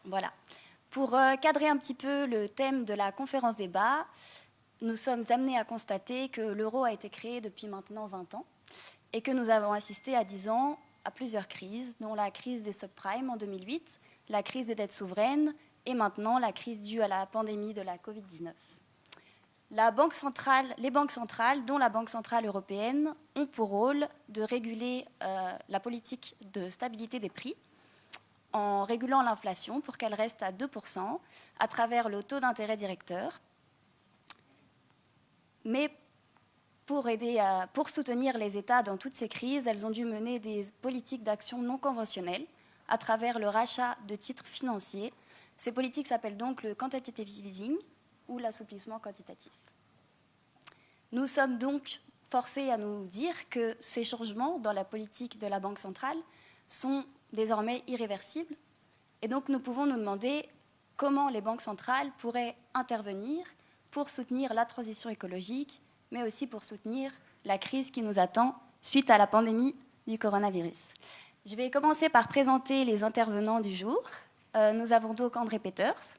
Voilà. Pour cadrer un petit peu le thème de la conférence débat, nous sommes amenés à constater que l'euro a été créé depuis maintenant 20 ans et que nous avons assisté à 10 ans à plusieurs crises, dont la crise des subprimes en 2008, la crise des dettes souveraines et maintenant la crise due à la pandémie de la Covid-19. Les banques centrales, dont la Banque centrale européenne, ont pour rôle de réguler la politique de stabilité des prix en régulant l'inflation pour qu'elle reste à 2% à travers le taux d'intérêt directeur. Mais pour soutenir les États dans toutes ces crises, elles ont dû mener des politiques d'action non conventionnelles à travers le rachat de titres financiers. Ces politiques s'appellent donc le quantitative easing ou l'assouplissement quantitatif. Nous sommes donc forcés à nous dire que ces changements dans la politique de la Banque centrale sont désormais irréversibles. Et donc nous pouvons nous demander comment les banques centrales pourraient intervenir pour soutenir la transition écologique, mais aussi pour soutenir la crise qui nous attend suite à la pandémie du coronavirus. Je vais commencer par présenter les intervenants du jour. Nous avons donc André Peters.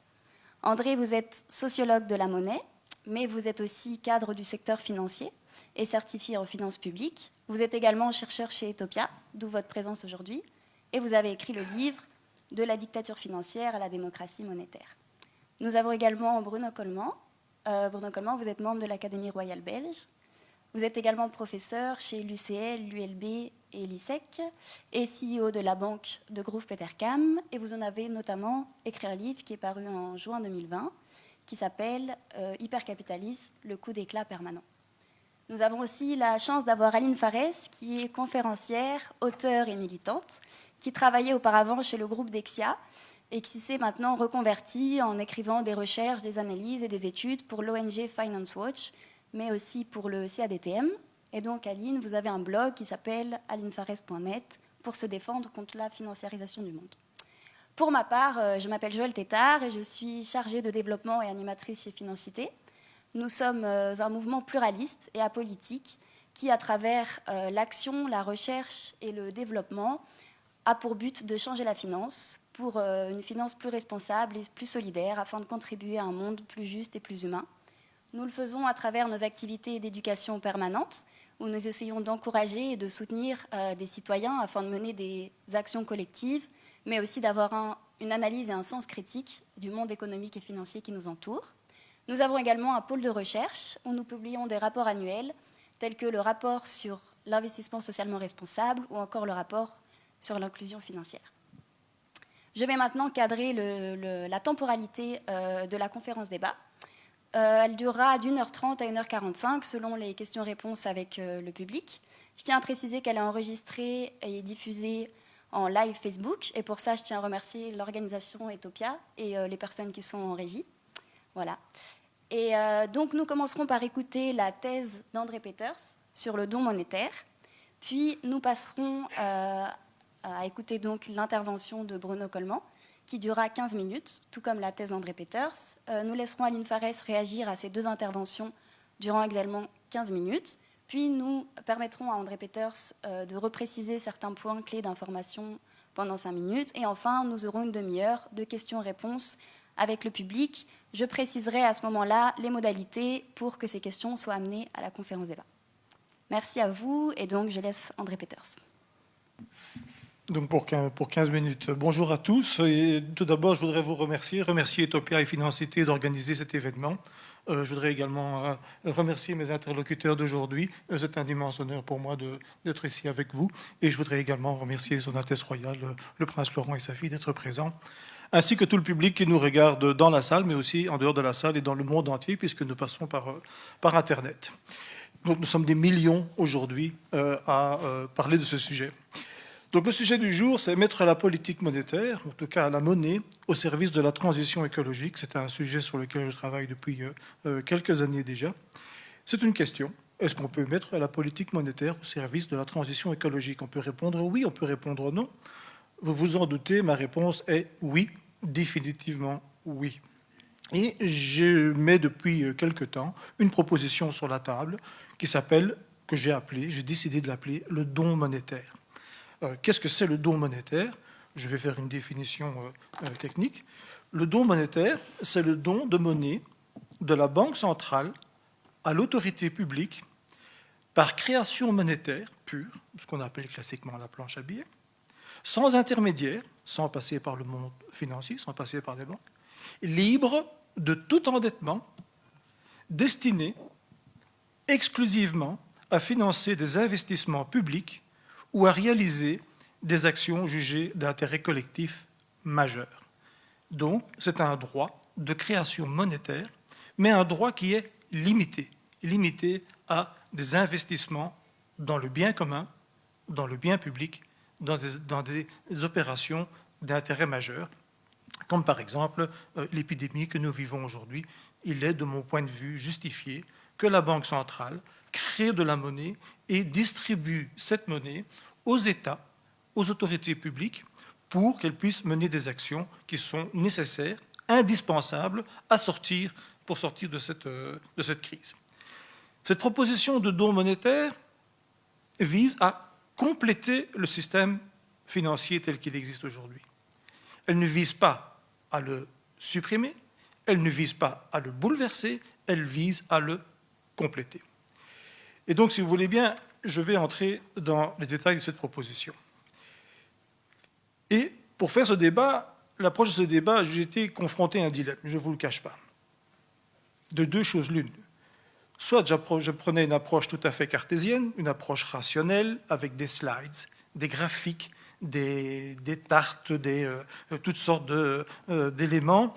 André, vous êtes sociologue de la monnaie, mais vous êtes aussi cadre du secteur financier et certifié en finances publiques. Vous êtes également chercheur chez Etopia, d'où votre présence aujourd'hui, et vous avez écrit le livre « De la dictature financière à la démocratie monétaire ». Nous avons également Bruno Coleman. Bruno Coleman, vous êtes membre de l'Académie royale belge. Vous êtes également professeur chez l'UCL, l'ULB et l'ISEC et CEO de la banque de Degroof Petercam. Et vous en avez notamment écrit un livre qui est paru en juin 2020 qui s'appelle « Hypercapitalisme, le coup d'éclat permanent ». Nous avons aussi la chance d'avoir Aline Farès, qui est conférencière, auteure et militante, qui travaillait auparavant chez le groupe Dexia et qui s'est maintenant reconvertie en écrivant des recherches, des analyses et des études pour l'ONG Finance Watch, mais aussi pour le CADTM. Et donc, Aline, vous avez un blog qui s'appelle alinefarès.net pour se défendre contre la financiarisation du monde. Pour ma part, je m'appelle Joëlle Tétard et je suis chargée de développement et animatrice chez Financité. Nous sommes un mouvement pluraliste et apolitique qui, à travers l'action, la recherche et le développement, a pour but de changer la finance pour une finance plus responsable et plus solidaire afin de contribuer à un monde plus juste et plus humain. Nous le faisons à travers nos activités d'éducation permanente où nous essayons d'encourager et de soutenir des citoyens afin de mener des actions collectives, mais aussi d'avoir une analyse et un sens critique du monde économique et financier qui nous entoure. Nous avons également un pôle de recherche où nous publions des rapports annuels tels que le rapport sur l'investissement socialement responsable ou encore le rapport sur l'inclusion financière. Je vais maintenant cadrer la temporalité de la conférence débat. Elle durera d'1h30 à 1h45 selon les questions-réponses avec le public. Je tiens à préciser qu'elle est enregistrée et diffusée en live Facebook et pour ça je tiens à remercier l'organisation Etopia et les personnes qui sont en régie. Voilà. Et donc nous commencerons par écouter la thèse d'André Peters sur le don monétaire, puis nous passerons à écouter donc l'intervention de Bruno Coleman qui durera 15 minutes, tout comme la thèse d'André Peters. Nous laisserons Aline Farès réagir à ces deux interventions durant également 15 minutes, puis nous permettrons à André Peters de repréciser certains points clés d'information pendant 5 minutes, et enfin nous aurons une demi-heure de questions-réponses avec le public. Je préciserai à ce moment-là les modalités pour que ces questions soient amenées à la conférence débat. Merci à vous, et donc je laisse André Peters. Donc pour 15 minutes. Bonjour à tous. Et tout d'abord, je voudrais vous remercier Etopia et Financité d'organiser cet événement. Je voudrais également remercier mes interlocuteurs d'aujourd'hui. C'est un immense honneur pour moi d'être ici avec vous. Et je voudrais également remercier Son Altesse Royale, le Prince Laurent et sa fille, d'être présents, ainsi que tout le public qui nous regarde dans la salle, mais aussi en dehors de la salle et dans le monde entier, puisque nous passons par Internet. Donc nous sommes des millions aujourd'hui à parler de ce sujet. Donc le sujet du jour, c'est mettre la politique monétaire, en tout cas la monnaie, au service de la transition écologique. C'est un sujet sur lequel je travaille depuis quelques années déjà. C'est une question. Est-ce qu'on peut mettre la politique monétaire au service de la transition écologique? On peut répondre oui, on peut répondre non. Vous vous en doutez, ma réponse est oui, définitivement oui. Et je mets depuis quelque temps une proposition sur la table qui s'appelle, j'ai décidé de l'appeler le don monétaire. Qu'est-ce que c'est le don monétaire? je vais faire une définition technique. Le don monétaire, c'est le don de monnaie de la Banque centrale à l'autorité publique par création monétaire pure, ce qu'on appelle classiquement la planche à billets, sans intermédiaire, sans passer par le monde financier, sans passer par les banques, libre de tout endettement, destiné exclusivement à financer des investissements publics ou à réaliser des actions jugées d'intérêt collectif majeur. Donc, c'est un droit de création monétaire, mais un droit qui est limité à des investissements dans le bien commun, dans le bien public, dans des opérations d'intérêt majeur, comme par exemple l'épidémie que nous vivons aujourd'hui. Il est, de mon point de vue, justifié que la Banque centrale crée de la monnaie et distribue cette monnaie aux États, aux autorités publiques, pour qu'elles puissent mener des actions qui sont nécessaires, indispensables pour sortir de cette crise. Cette proposition de don monétaire vise à compléter le système financier tel qu'il existe aujourd'hui. Elle ne vise pas à le supprimer, elle ne vise pas à le bouleverser, elle vise à le compléter. Et donc, si vous voulez bien, je vais entrer dans les détails de cette proposition. Et pour faire ce débat, l'approche de ce débat, j'ai été confronté à un dilemme, je ne vous le cache pas. De deux choses l'une. Soit je prenais une approche tout à fait cartésienne, une approche rationnelle, avec des slides, des graphiques, des tartes, toutes sortes d'éléments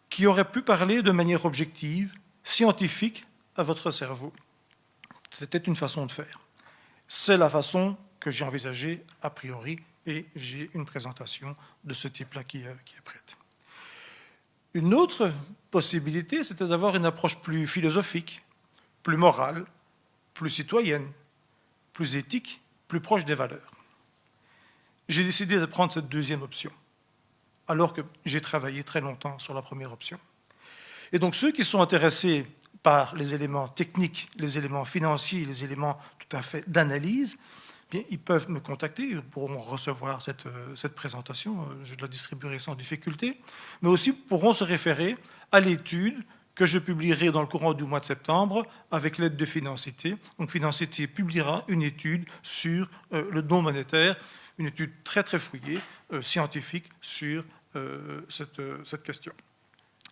qui auraient pu parler de manière objective, scientifique, à votre cerveau. C'était une façon de faire. C'est la façon que j'ai envisagée a priori, et j'ai une présentation de ce type-là qui est prête. Une autre possibilité, c'était d'avoir une approche plus philosophique, plus morale, plus citoyenne, plus éthique, plus proche des valeurs. J'ai décidé de prendre cette deuxième option, alors que j'ai travaillé très longtemps sur la première option. Et donc ceux qui sont intéressés par les éléments techniques, les éléments financiers, les éléments tout à fait d'analyse, bien, ils peuvent me contacter, ils pourront recevoir cette présentation, je la distribuerai sans difficulté, mais aussi pourront se référer à l'étude que je publierai dans le courant du mois de septembre avec l'aide de Financité. Donc Financité publiera une étude sur le don monétaire, une étude très très fouillée, scientifique, sur cette question.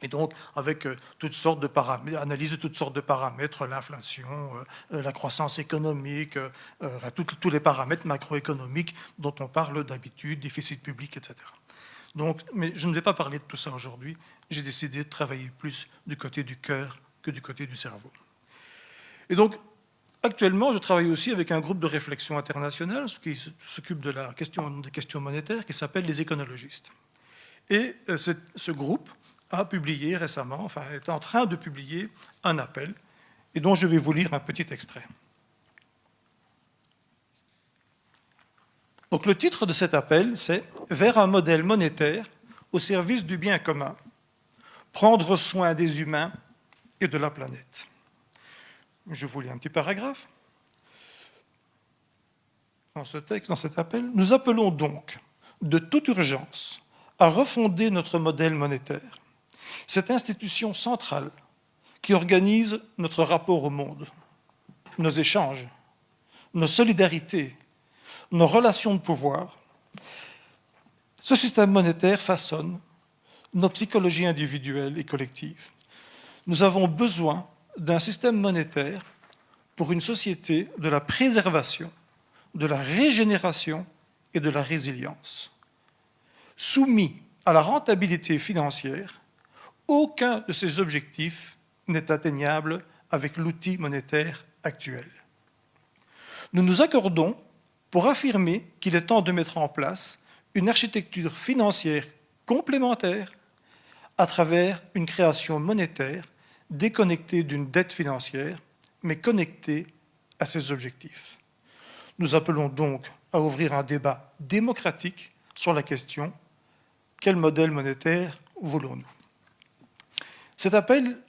Et donc, avec toutes sortes de paramètres, analyse de toutes sortes de paramètres, l'inflation, la croissance économique, tous les paramètres macroéconomiques dont on parle d'habitude, déficit public, etc. Donc, mais je ne vais pas parler de tout ça aujourd'hui. J'ai décidé de travailler plus du côté du cœur que du côté du cerveau. Et donc, actuellement, je travaille aussi avec un groupe de réflexion internationale qui s'occupe des questions monétaires, qui s'appelle les éconologistes. Et ce groupe a publié récemment, enfin est en train de publier un appel, et dont je vais vous lire un petit extrait. Donc le titre de cet appel, c'est « Vers un modèle monétaire au service du bien commun, prendre soin des humains et de la planète ». Je vous lis un petit paragraphe. Dans ce texte, dans cet appel, « Nous appelons donc de toute urgence à refonder notre modèle monétaire, cette institution centrale qui organise notre rapport au monde, nos échanges, nos solidarités, nos relations de pouvoir. Ce système monétaire façonne nos psychologies individuelles et collectives. Nous avons besoin d'un système monétaire pour une société de la préservation, de la régénération et de la résilience. Soumis à la rentabilité financière, aucun de ces objectifs n'est atteignable avec l'outil monétaire actuel. Nous nous accordons pour affirmer qu'il est temps de mettre en place une architecture financière complémentaire à travers une création monétaire déconnectée d'une dette financière, mais connectée à ses objectifs. Nous appelons donc à ouvrir un débat démocratique sur la question « Quel modèle monétaire voulons-nous » Cet appel,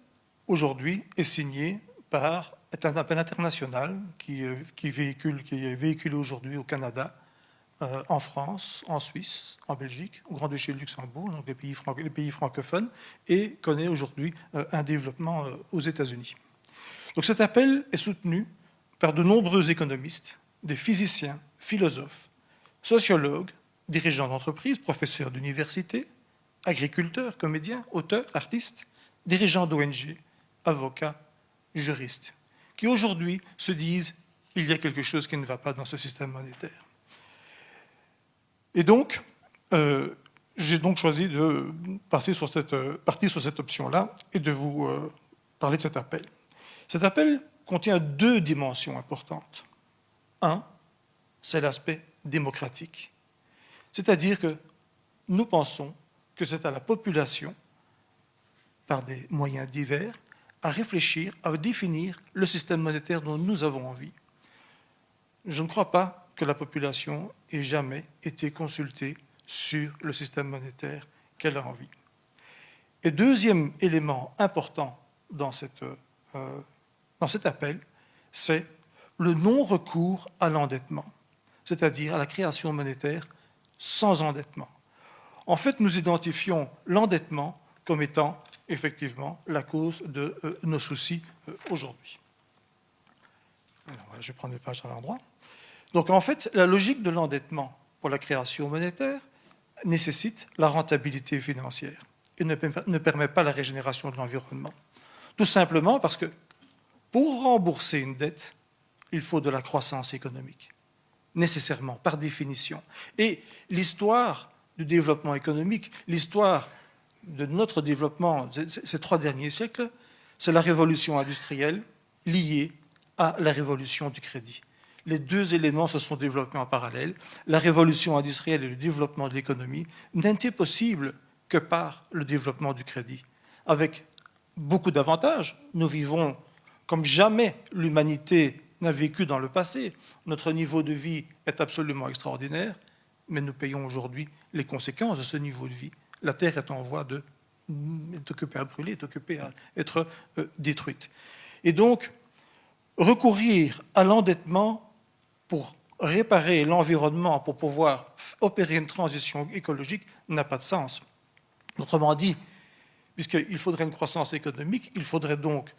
aujourd'hui, est un appel international qui est véhiculé aujourd'hui au Canada, en France, en Suisse, en Belgique, au Grand-Duché de Luxembourg, donc les pays francophones, et connaît aujourd'hui un développement aux États-Unis. Donc cet appel est soutenu par de nombreux économistes, des physiciens, philosophes, sociologues, dirigeants d'entreprises, professeurs d'université, agriculteurs, comédiens, auteurs, artistes, dirigeants d'ONG, avocats, juristes, qui aujourd'hui se disent qu'il y a quelque chose qui ne va pas dans ce système monétaire. Et donc, j'ai donc choisi de partir sur cette option-là et de vous parler de cet appel. Cet appel contient deux dimensions importantes. Un, c'est l'aspect démocratique. C'est-à-dire que nous pensons que c'est à la population, par des moyens divers, à réfléchir, à définir le système monétaire dont nous avons envie. Je ne crois pas que la population ait jamais été consultée sur le système monétaire qu'elle a envie. Et deuxième élément important dans cet appel, c'est le non-recours à l'endettement, c'est-à-dire à la création monétaire sans endettement. En fait, nous identifions l'endettement comme étant effectivement la cause de nos soucis aujourd'hui. Alors, je vais prendre les pages à l'endroit. Donc en fait, la logique de l'endettement pour la création monétaire nécessite la rentabilité financière et ne permet pas la régénération de l'environnement. Tout simplement parce que pour rembourser une dette, il faut de la croissance économique, nécessairement, par définition. Et l'histoire du développement économique, l'histoire de notre développement ces 3 derniers siècles, c'est la révolution industrielle liée à la révolution du crédit. Les deux éléments se sont développés en parallèle. La révolution industrielle et le développement de l'économie n'étaient possibles que par le développement du crédit. Avec beaucoup d'avantages, nous vivons comme jamais l'humanité n'a vécu dans le passé. Notre niveau de vie est absolument extraordinaire, mais nous payons aujourd'hui les conséquences de ce niveau de vie. La Terre est en voie est occupée à brûler, est occupée à être détruite. Et donc, recourir à l'endettement pour réparer l'environnement, pour pouvoir opérer une transition écologique, n'a pas de sens. Autrement dit, puisqu'il faudrait une croissance économique, il faudrait donc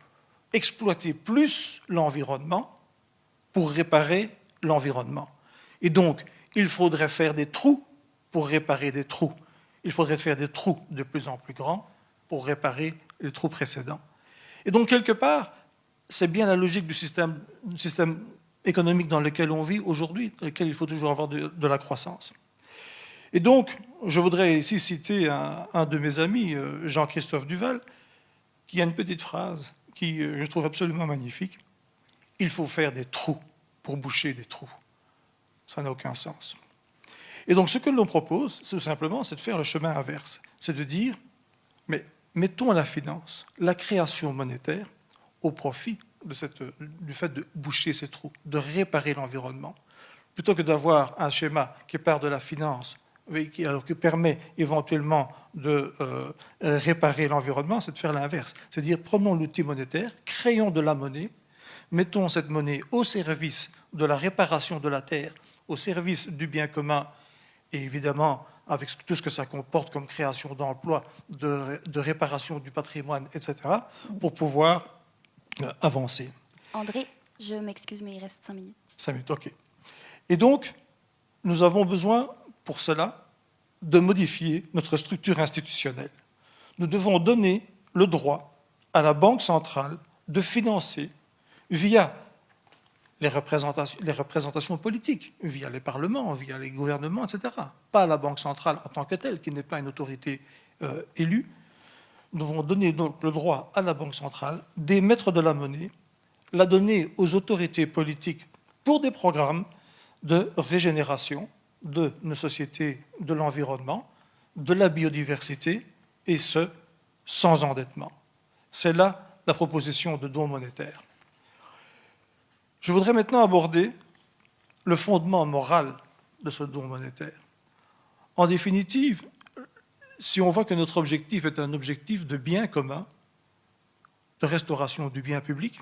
exploiter plus l'environnement pour réparer l'environnement. Et donc, il faudrait faire des trous pour réparer des trous. Il faudrait faire des trous de plus en plus grands pour réparer les trous précédents. Et donc, quelque part, c'est bien la logique du système économique dans lequel on vit aujourd'hui, dans lequel il faut toujours avoir de la croissance. Et donc, je voudrais ici citer un de mes amis, Jean-Christophe Duval, qui a une petite phrase qui, je trouve absolument magnifique. « Il faut faire des trous pour boucher des trous. » Ça n'a aucun sens. Et donc, ce que l'on propose, c'est tout simplement, c'est de faire le chemin inverse. C'est de dire, mais mettons la finance, la création monétaire, au profit du fait de boucher ces trous, de réparer l'environnement, plutôt que d'avoir un schéma qui part de la finance, qui permet éventuellement de réparer l'environnement, c'est de faire l'inverse. C'est-à-dire, prenons l'outil monétaire, créons de la monnaie, mettons cette monnaie au service de la réparation de la terre, au service du bien commun, et évidemment, avec tout ce que ça comporte comme création d'emplois, de réparation du patrimoine, etc., pour pouvoir avancer. André, je m'excuse, mais il reste 5 minutes. 5 minutes, OK. Et donc, nous avons besoin, pour cela, de modifier notre structure institutionnelle. Nous devons donner le droit à la Banque centrale de financer, via les représentations politiques, via les parlements, via les gouvernements, etc. Pas la Banque centrale en tant que telle, qui n'est pas une autorité élue. Nous devons donner donc le droit à la Banque centrale d'émettre de la monnaie, la donner aux autorités politiques pour des programmes de régénération de nos sociétés, de l'environnement, de la biodiversité, et ce, sans endettement. C'est là la proposition de don monétaire. Je voudrais maintenant aborder le fondement moral de ce don monétaire. En définitive, si on voit que notre objectif est un objectif de bien commun, de restauration du bien public,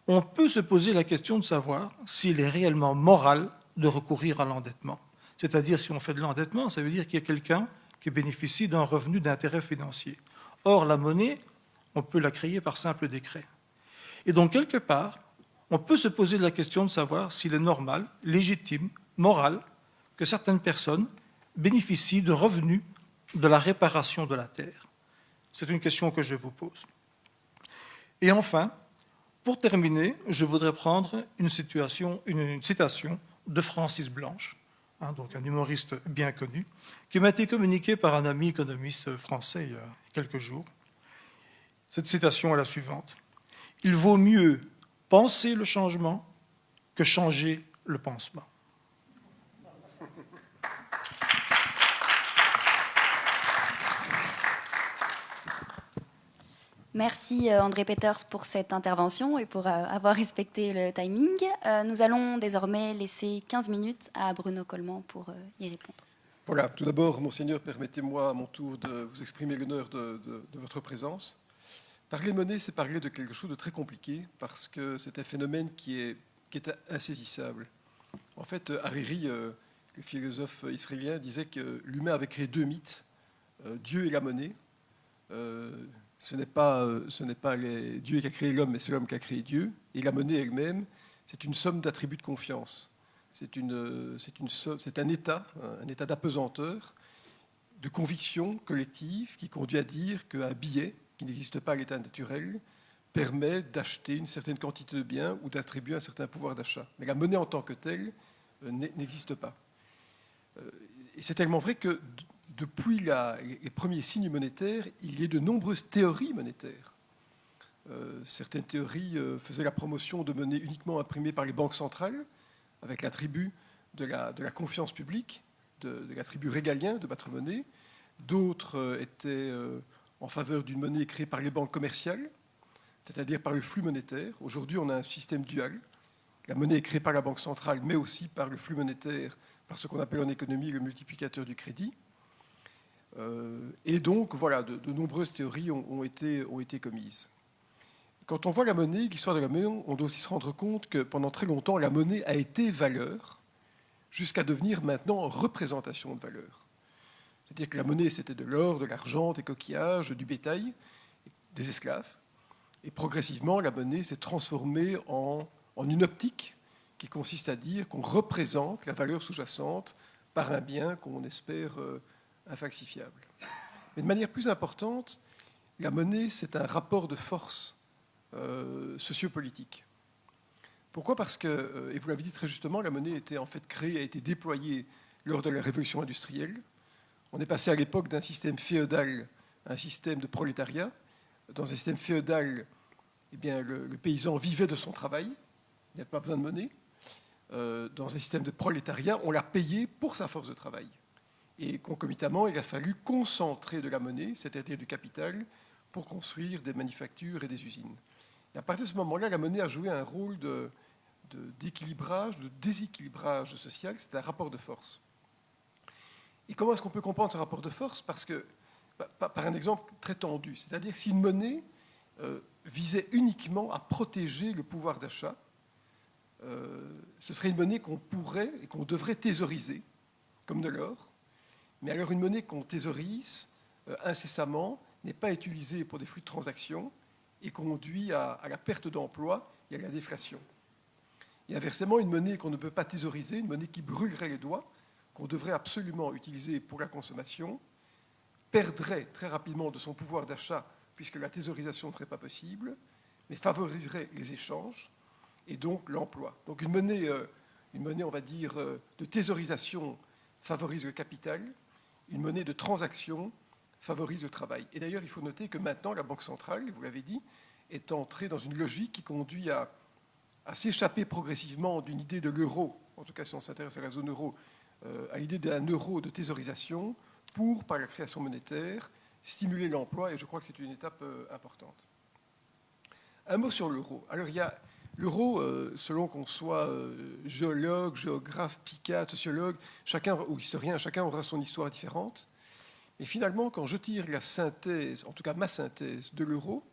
on peut se poser la question de savoir s'il est réellement moral de recourir à l'endettement. C'est-à-dire, si on fait de l'endettement, ça veut dire qu'il y a quelqu'un qui bénéficie d'un revenu d'intérêt financier. Or, la monnaie, on peut la créer par simple décret. Et donc, quelque part, on peut se poser la question de savoir s'il est normal, légitime, moral, que certaines personnes bénéficient de revenus de la réparation de la terre. C'est une question que je vous pose. Et enfin, pour terminer, je voudrais prendre une citation de Francis Blanche, donc un humoriste bien connu, qui m'a été communiquée par un ami économiste français il y a quelques jours. Cette citation est la suivante. « Il vaut mieux penser le changement que changer le pansement. » Merci André Peters pour cette intervention et pour avoir respecté le timing. Nous allons désormais laisser 15 minutes à Bruno Coleman pour y répondre. Voilà, tout d'abord, Monseigneur, permettez-moi à mon tour de vous exprimer l'honneur de votre présence. Parler monnaie, c'est parler de quelque chose de très compliqué parce que c'est un phénomène qui est insaisissable. En fait, Hariri, le philosophe israélien, disait que l'humain avait créé deux mythes, Dieu et la monnaie. Ce n'est pas Dieu qui a créé l'homme, mais c'est l'homme qui a créé Dieu. Et la monnaie elle-même, c'est une somme d'attributs de confiance. C'est un état d'apesanteur, de conviction collective qui conduit à dire qu'un billet, qui n'existe pas à l'état naturel, permet d'acheter une certaine quantité de biens ou d'attribuer un certain pouvoir d'achat. Mais la monnaie en tant que telle n'existe pas. Et c'est tellement vrai que depuis les premiers signes monétaires, il y a de nombreuses théories monétaires. Certaines théories faisaient la promotion de monnaies uniquement imprimées par les banques centrales, avec l'attribut de la confiance publique, de l'attribut régalien de battre monnaie. D'autres étaient en faveur d'une monnaie créée par les banques commerciales, c'est-à-dire par le flux monétaire. Aujourd'hui, on a un système dual. La monnaie est créée par la banque centrale, mais aussi par le flux monétaire, par ce qu'on appelle en économie le multiplicateur du crédit. Et donc, voilà, de nombreuses théories ont été commises. Quand on voit la monnaie, l'histoire de la monnaie, on doit aussi se rendre compte que pendant très longtemps, la monnaie a été valeur, jusqu'à devenir maintenant représentation de valeur. C'est-à-dire que la monnaie, c'était de l'or, de l'argent, des coquillages, du bétail, des esclaves. Et progressivement, la monnaie s'est transformée en une optique qui consiste à dire qu'on représente la valeur sous-jacente par un bien qu'on espère infalsifiable. Mais de manière plus importante, la monnaie, c'est un rapport de force sociopolitique. Pourquoi ? Parce que, et vous l'avez dit très justement, la monnaie a été en fait créée, a été déployée lors de la révolution industrielle. On est passé à l'époque d'un système féodal à un système de prolétariat. Dans un système féodal, eh bien, le paysan vivait de son travail, il n'y a pas besoin de monnaie. Dans un système de prolétariat, on l'a payé pour sa force de travail. Et concomitamment, il a fallu concentrer de la monnaie, c'est-à-dire du capital, pour construire des manufactures et des usines. Et à partir de ce moment-là, la monnaie a joué un rôle d'équilibrage, de déséquilibrage social, c'est un rapport de force. Et comment est-ce qu'on peut comprendre ce rapport de force ? Parce que, par un exemple très tendu, c'est-à-dire si une monnaie visait uniquement à protéger le pouvoir d'achat, ce serait une monnaie qu'on pourrait et qu'on devrait thésauriser, comme de l'or. Mais alors une monnaie qu'on thésaurise incessamment n'est pas utilisée pour des flux de transactions et conduit à la perte d'emploi et à la déflation. Et inversement, une monnaie qu'on ne peut pas thésauriser, une monnaie qui brûlerait les doigts, qu'on devrait absolument utiliser pour la consommation, perdrait très rapidement de son pouvoir d'achat puisque la thésaurisation ne serait pas possible, mais favoriserait les échanges et donc l'emploi. Donc une monnaie, on va dire, de thésaurisation favorise le capital, une monnaie de transaction favorise le travail. Et d'ailleurs, il faut noter que maintenant, la Banque centrale, vous l'avez dit, est entrée dans une logique qui conduit à s'échapper progressivement d'une idée de l'euro, en tout cas si on s'intéresse à la zone euro, à l'idée d'un euro de thésaurisation pour, par la création monétaire, stimuler l'emploi, et je crois que c'est une étape importante. Un mot sur l'euro. Alors, il y a l'euro, selon qu'on soit géologue, géographe, psychiatre, sociologue, ou historien, chacun aura son histoire différente. Et finalement, quand je tire la synthèse, en tout cas ma synthèse de l'euro,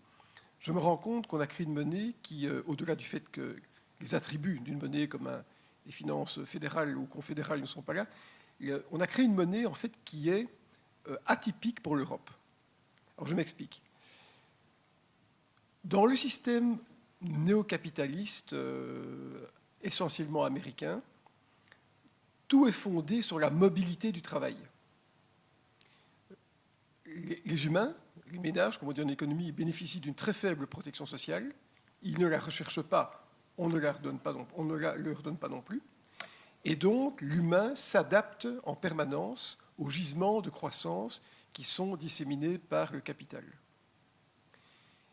je me rends compte qu'on a créé une monnaie qui, au-delà du fait que les attributs d'une monnaie comme les finances fédérales ou confédérales ne sont pas là, on a créé une monnaie en fait, qui est atypique pour l'Europe. Alors je m'explique. Dans le système néocapitaliste essentiellement américain, tout est fondé sur la mobilité du travail. Les humains, les ménages, comme on dit en économie, bénéficient d'une très faible protection sociale. Ils ne la recherchent pas, on ne leur donne pas non plus. Et donc, l'humain s'adapte en permanence aux gisements de croissance qui sont disséminés par le capital.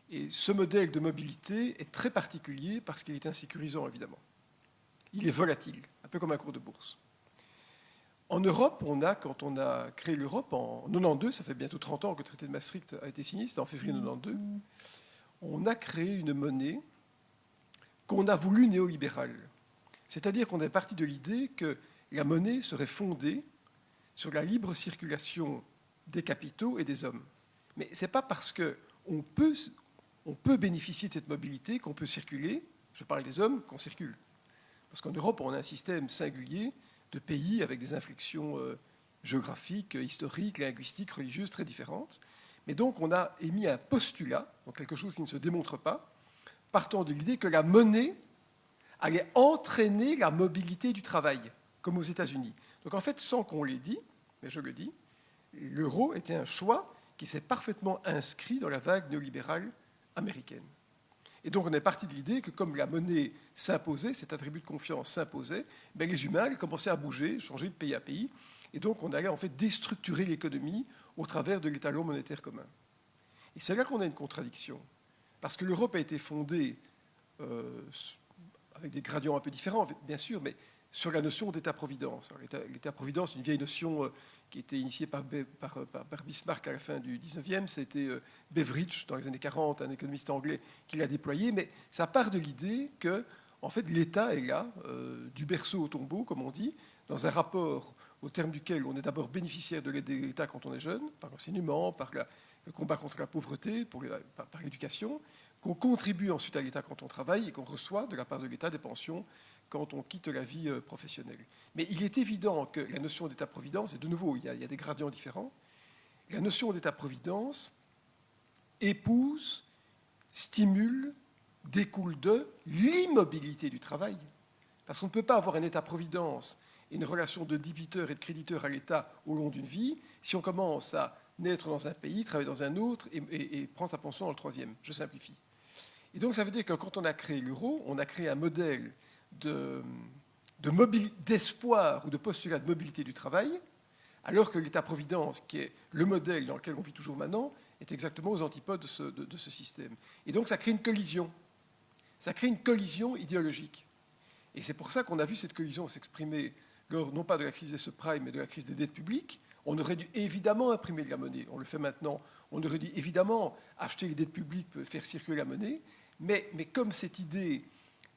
Et ce modèle de mobilité est très particulier parce qu'il est insécurisant, évidemment. Il est volatile, un peu comme un cours de bourse. En Europe, quand on a créé l'Europe en 92, ça fait bientôt 30 ans que le traité de Maastricht a été signé, c'était en février 92, on a créé une monnaie qu'on a voulu néolibérale. C'est-à-dire qu'on est parti de l'idée que la monnaie serait fondée sur la libre circulation des capitaux et des hommes. Mais ce n'est pas parce qu'on peut bénéficier de cette mobilité qu'on peut circuler, je parle des hommes, qu'on circule. Parce qu'en Europe, on a un système singulier de pays avec des inflexions géographiques, historiques, linguistiques, religieuses très différentes. Mais donc, on a émis un postulat, donc quelque chose qui ne se démontre pas, partant de l'idée que la monnaie allait entraîner la mobilité du travail, comme aux États-Unis. Donc en fait, sans qu'on l'ait dit, mais je le dis, l'euro était un choix qui s'est parfaitement inscrit dans la vague néolibérale américaine. Et donc on est parti de l'idée que comme la monnaie s'imposait, cet attribut de confiance s'imposait, ben les humains allaient commencer à bouger, changer de pays à pays, et donc on allait en fait déstructurer l'économie au travers de l'étalon monétaire commun. Et c'est là qu'on a une contradiction, parce que l'Europe a été fondée avec des gradients un peu différents, bien sûr, mais sur la notion d'État-providence. L'État-providence, une vieille notion qui a été initiée par Bismarck à la fin du 19e, c'était Beveridge, dans les années 40, un économiste anglais qui l'a déployé, mais ça part de l'idée que en fait, l'État est là, du berceau au tombeau, comme on dit, dans un rapport au terme duquel on est d'abord bénéficiaire de l'aide de l'État quand on est jeune, par l'enseignement, par le combat contre la pauvreté, par l'éducation, qu'on contribue ensuite à l'État quand on travaille et qu'on reçoit de la part de l'État des pensions quand on quitte la vie professionnelle. Mais il est évident que la notion d'État-providence, et de nouveau, il y a des gradients différents, la notion d'État-providence épouse, stimule, découle de l'immobilité du travail. Parce qu'on ne peut pas avoir un État-providence et une relation de débiteur et de créditeur à l'État au long d'une vie si on commence à naître dans un pays, travailler dans un autre et prendre sa pension dans le troisième. Je simplifie. Et donc ça veut dire que quand on a créé l'euro, on a créé un modèle d'espoir ou de postulat de mobilité du travail, alors que l'État-providence, qui est le modèle dans lequel on vit toujours maintenant, est exactement aux antipodes de ce système. Et donc ça crée une collision. Ça crée une collision idéologique. Et c'est pour ça qu'on a vu cette collision s'exprimer lors, non pas de la crise des subprimes, mais de la crise des dettes publiques. On aurait dû évidemment imprimer de la monnaie. On le fait maintenant. On aurait dû évidemment acheter les dettes publiques, faire circuler la monnaie. Mais comme cette idée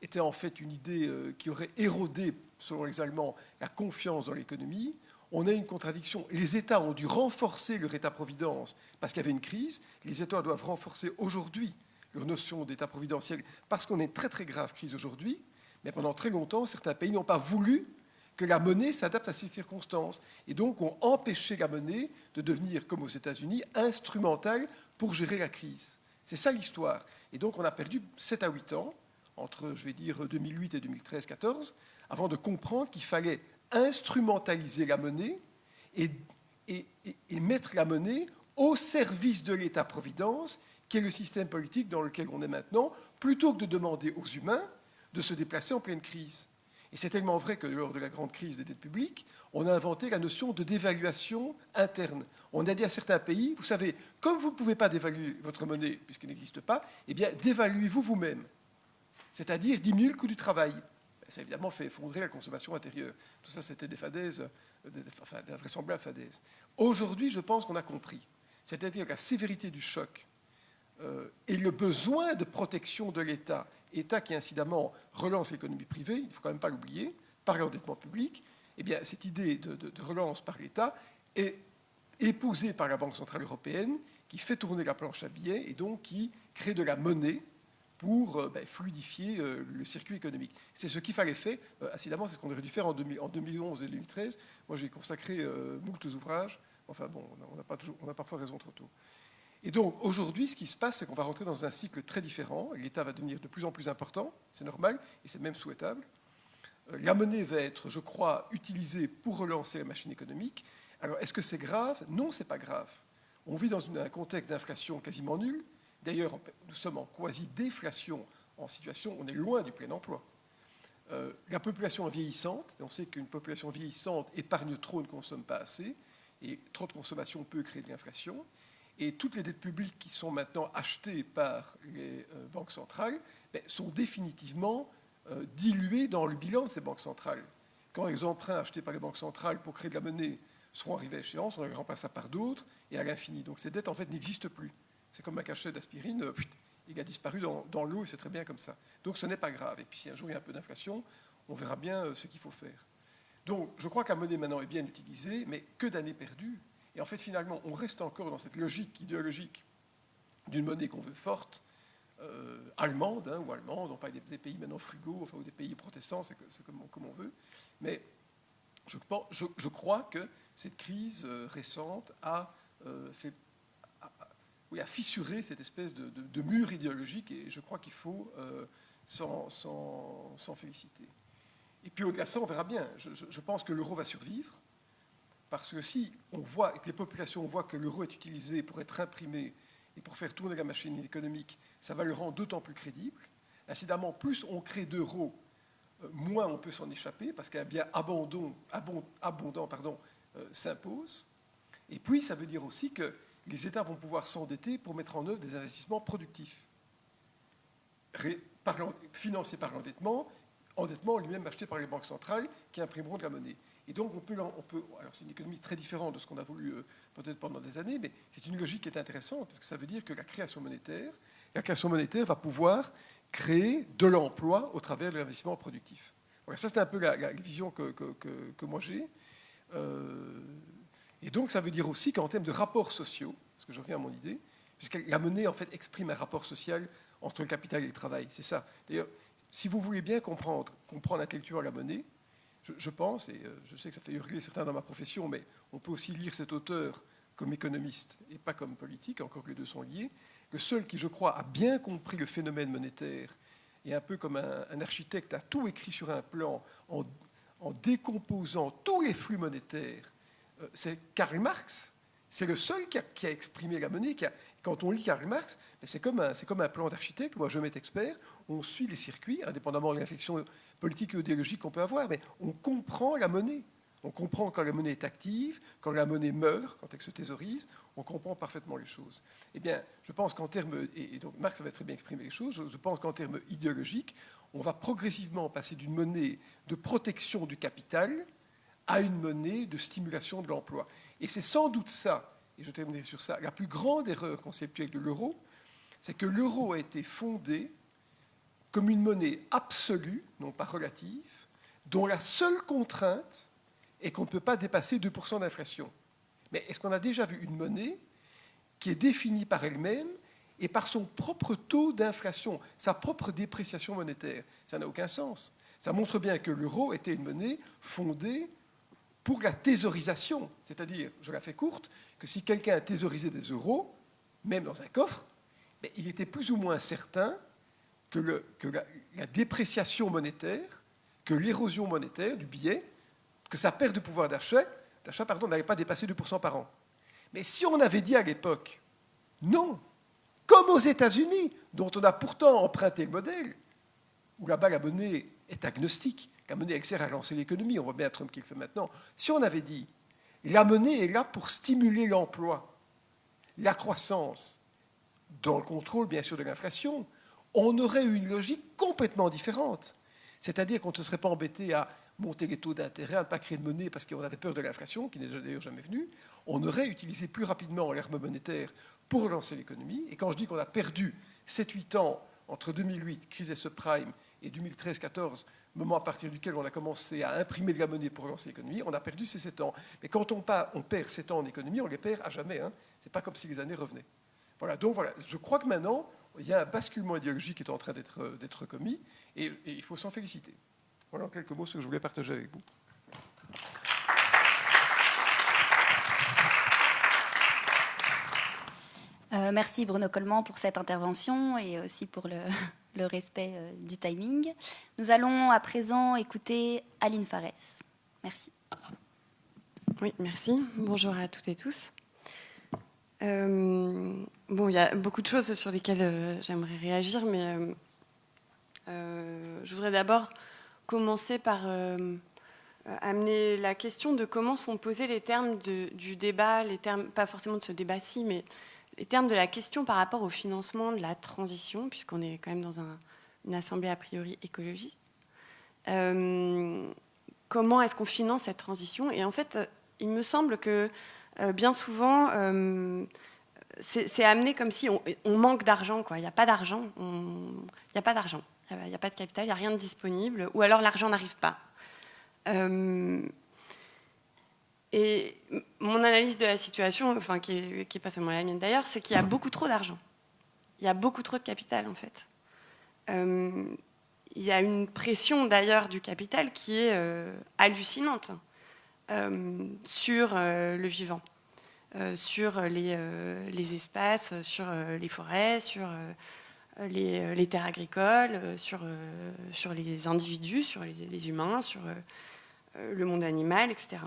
était en fait une idée qui aurait érodé, selon les Allemands, la confiance dans l'économie, on a une contradiction. Les États ont dû renforcer leur État-providence parce qu'il y avait une crise. Les États doivent renforcer aujourd'hui leur notion d'État providentiel parce qu'on a une très très grave crise aujourd'hui. Mais pendant très longtemps, certains pays n'ont pas voulu que la monnaie s'adapte à ces circonstances. Et donc ont empêché la monnaie de devenir, comme aux États-Unis, instrumentale pour gérer la crise. C'est ça l'histoire. Et donc on a perdu 7 à 8 ans, entre, je vais dire, 2008 et 2013-14, avant de comprendre qu'il fallait instrumentaliser la monnaie et mettre la monnaie au service de l'État-providence, qui est le système politique dans lequel on est maintenant, plutôt que de demander aux humains de se déplacer en pleine crise. Et c'est tellement vrai que lors de la grande crise des dettes publiques, on a inventé la notion de dévaluation interne. On a dit à certains pays, vous savez, comme vous ne pouvez pas dévaluer votre monnaie puisqu'elle n'existe pas, eh bien, dévaluez-vous vous-même. C'est-à-dire diminuer le coût du travail. Ça, évidemment, fait effondrer la consommation intérieure. Tout ça, c'était des fadaises, d'invraisemblables fadaises. Aujourd'hui, je pense qu'on a compris. C'est-à-dire que la sévérité du choc et le besoin de protection de l'État, État qui incidemment relance l'économie privée, il ne faut quand même pas l'oublier, par l'endettement public, eh bien, cette idée de relance par l'État est épousée par la Banque centrale européenne, qui fait tourner la planche à billets et donc qui crée de la monnaie pour fluidifier le circuit économique. C'est ce qu'il fallait faire. Incidemment, c'est ce qu'on aurait dû faire en 2011 et 2013. Moi, j'ai consacré moult ouvrages. Enfin bon, on a parfois raison trop tôt. Et donc, aujourd'hui, ce qui se passe, c'est qu'on va rentrer dans un cycle très différent. L'État va devenir de plus en plus important, c'est normal, et c'est même souhaitable. La monnaie va être, je crois, utilisée pour relancer la machine économique. Alors, est-ce que c'est grave? Non, c'est pas grave. On vit dans un contexte d'inflation quasiment nul. D'ailleurs, nous sommes en quasi-déflation, en situation, on est loin du plein emploi. La population est vieillissante, et on sait qu'une population vieillissante épargne trop, ne consomme pas assez, et trop de consommation peut créer de l'inflation. Et toutes les dettes publiques qui sont maintenant achetées par les banques centrales sont définitivement diluées dans le bilan de ces banques centrales. Quand les emprunts achetés par les banques centrales pour créer de la monnaie seront arrivés à échéance, on les remplace par d'autres, et à l'infini. Donc ces dettes, en fait, n'existent plus. C'est comme un cachet d'aspirine, il a disparu dans l'eau, et c'est très bien comme ça. Donc ce n'est pas grave. Et puis si un jour il y a un peu d'inflation, on verra bien ce qu'il faut faire. Donc je crois que la monnaie maintenant est bien utilisée, mais que d'années perdues. Et en fait, finalement, on reste encore dans cette logique idéologique d'une monnaie qu'on veut forte, allemande, ou allemande, on parle des pays maintenant frugaux, enfin, ou des pays protestants, c'est comme on veut. Mais je crois que cette crise récente a fissuré cette espèce de mur idéologique, et je crois qu'il faut s'en féliciter. Et puis au-delà de ça, on verra bien. Je pense que l'euro va survivre, parce que si on voit, que les populations voient que l'euro est utilisé pour être imprimé et pour faire tourner la machine économique, ça va le rendre d'autant plus crédible. Incidemment, plus on crée d'euros, moins on peut s'en échapper, parce qu'un bien abondant s'impose. Et puis, ça veut dire aussi que les États vont pouvoir s'endetter pour mettre en œuvre des investissements productifs, financés par l'endettement lui-même acheté par les banques centrales qui imprimeront de la monnaie. Et donc, alors c'est une économie très différente de ce qu'on a voulu peut-être pendant des années, mais c'est une logique qui est intéressante, parce que ça veut dire que la création monétaire va pouvoir créer de l'emploi au travers de l'investissement productif. Voilà, ça, c'est un peu la vision que moi j'ai. Et donc, ça veut dire aussi qu'en termes de rapports sociaux, parce que je reviens à mon idée, puisque la monnaie, en fait, exprime un rapport social entre le capital et le travail. C'est ça. D'ailleurs, si vous voulez bien comprendre intellectuellement la monnaie, je pense, et je sais que ça fait hurler certains dans ma profession, mais on peut aussi lire cet auteur comme économiste et pas comme politique, encore que les deux sont liés. Le seul qui, je crois, a bien compris le phénomène monétaire, et un peu comme un architecte a tout écrit sur un plan en décomposant tous les flux monétaires, c'est Karl Marx. C'est le seul qui a exprimé la monnaie. Quand on lit Karl Marx, c'est comme un plan d'architecte ou un géomètre expert. On suit les circuits, indépendamment de l'inflexion politique et idéologique qu'on peut avoir, mais on comprend la monnaie. On comprend quand la monnaie est active, quand la monnaie meurt, quand elle se thésaurise, on comprend parfaitement les choses. Eh bien, je pense qu'en termes, et donc Marx avait très bien exprimé les choses, je pense qu'en termes idéologiques, on va progressivement passer d'une monnaie de protection du capital à une monnaie de stimulation de l'emploi. Et c'est sans doute ça, et je terminerai sur ça, la plus grande erreur conceptuelle de l'euro, c'est que l'euro a été fondé comme une monnaie absolue, non pas relative, dont la seule contrainte est qu'on ne peut pas dépasser 2% d'inflation. Mais est-ce qu'on a déjà vu une monnaie qui est définie par elle-même et par son propre taux d'inflation, sa propre dépréciation monétaire? Ça n'a aucun sens. Ça montre bien que l'euro était une monnaie fondée pour la thésaurisation, c'est-à-dire, je la fais courte, que si quelqu'un thésaurisait des euros, même dans un coffre, mais il était plus ou moins certain que la dépréciation monétaire, que l'érosion monétaire du billet, que sa perte de pouvoir d'achat n'avait pas dépassé 2% par an. Mais si on avait dit à l'époque, non, comme aux États-Unis, dont on a pourtant emprunté le modèle, où là-bas la monnaie est agnostique, la monnaie elle sert à lancer l'économie, on voit bien Trump qui le fait maintenant. Si on avait dit, la monnaie est là pour stimuler l'emploi, la croissance, dans le contrôle bien sûr de l'inflation, on aurait eu une logique complètement différente. C'est-à-dire qu'on ne se serait pas embêté à monter les taux d'intérêt, à ne pas créer de monnaie parce qu'on avait peur de l'inflation, qui n'est d'ailleurs jamais venue. On aurait utilisé plus rapidement l'herbe monétaire pour relancer l'économie. Et quand je dis qu'on a perdu 7-8 ans entre 2008, crise et subprime, et 2013-14, moment à partir duquel on a commencé à imprimer de la monnaie pour relancer l'économie, on a perdu ces 7 ans. Mais quand on perd 7 ans en économie, on les perd à jamais. Hein. Ce n'est pas comme si les années revenaient. Voilà, donc voilà, je crois que maintenant, il y a un basculement idéologique qui est en train d'être commis, et il faut s'en féliciter. Voilà en quelques mots ce que je voulais partager avec vous. Merci Bruno Coleman pour cette intervention et aussi pour le respect du timing. Nous allons à présent écouter Aline Farès. Merci. Oui, merci. Bonjour à toutes et tous. Bon, il y a beaucoup de choses sur lesquelles j'aimerais réagir, mais je voudrais d'abord commencer par amener la question de comment sont posés les termes du débat, les termes, pas forcément de ce débat-ci, mais les termes de la question par rapport au financement de la transition, puisqu'on est quand même dans une assemblée a priori écologiste. Comment est-ce qu'on finance cette transition? Et en fait, il me semble que bien souvent, c'est amené comme si on manque d'argent, quoi. Il n'y a pas d'argent, il n'y a pas d'argent, il n'y a pas de capital, il n'y a rien de disponible, ou alors l'argent n'arrive pas. Et mon analyse de la situation, enfin, qui est pas seulement la mienne d'ailleurs, c'est qu'il y a beaucoup trop d'argent. Il y a beaucoup trop de capital, en fait. Il y a une pression d'ailleurs du capital qui est hallucinante sur le vivant. Sur les espaces, sur les forêts, sur les terres agricoles, sur les individus, sur les humains, sur le monde animal, etc.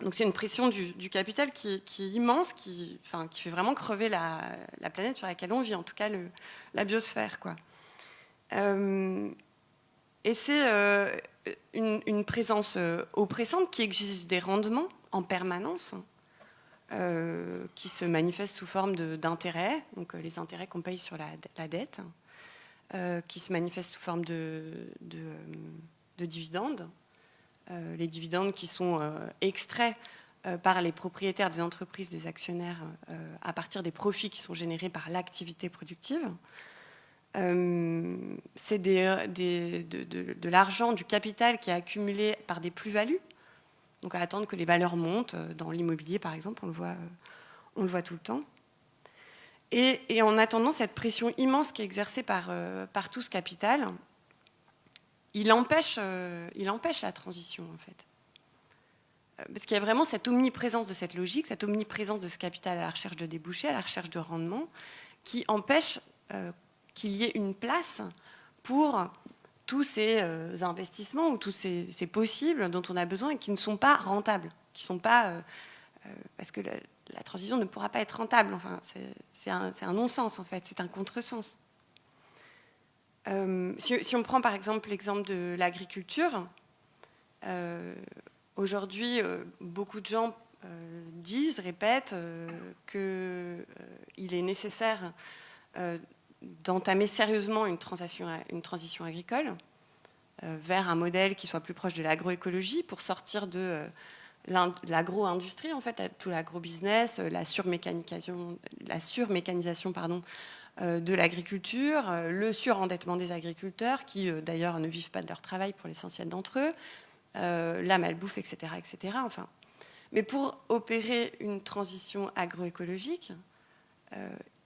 Donc c'est une pression du capital qui est immense, qui fait vraiment crever la planète sur laquelle on vit, en tout cas la biosphère, quoi. Et c'est une présence oppressante qui exige des rendements en permanence, qui se manifestent sous forme d'intérêts, donc les intérêts qu'on paye sur la dette, qui se manifestent sous forme de dividendes, les dividendes qui sont extraits par les propriétaires des entreprises, des actionnaires, à partir des profits qui sont générés par l'activité productive. C'est de l'argent, du capital qui est accumulé par des plus-values, donc à attendre que les valeurs montent. Dans l'immobilier, par exemple, on le voit tout le temps. Et en attendant cette pression immense qui est exercée par tout ce capital, il empêche la transition, en fait. Parce qu'il y a vraiment cette omniprésence de cette logique, cette omniprésence de ce capital à la recherche de débouchés, à la recherche de rendement, qui empêche qu'il y ait une place pour tous ces investissements ou tous ces possibles dont on a besoin et qui ne sont pas rentables, qui sont pas parce que la transition ne pourra pas être rentable. Enfin, c'est un non-sens, en fait, c'est un contresens. Si on prend par exemple l'exemple de l'agriculture, aujourd'hui, beaucoup de gens répètent qu'il est nécessaire d'entamer sérieusement une transition agricole vers un modèle qui soit plus proche de l'agroécologie pour sortir de l'agro-industrie, en fait, tout l'agro-business, la surmécanisation de l'agriculture, le surendettement des agriculteurs qui, d'ailleurs, ne vivent pas de leur travail pour l'essentiel d'entre eux, la malbouffe, etc., etc. Enfin, mais pour opérer une transition agroécologique,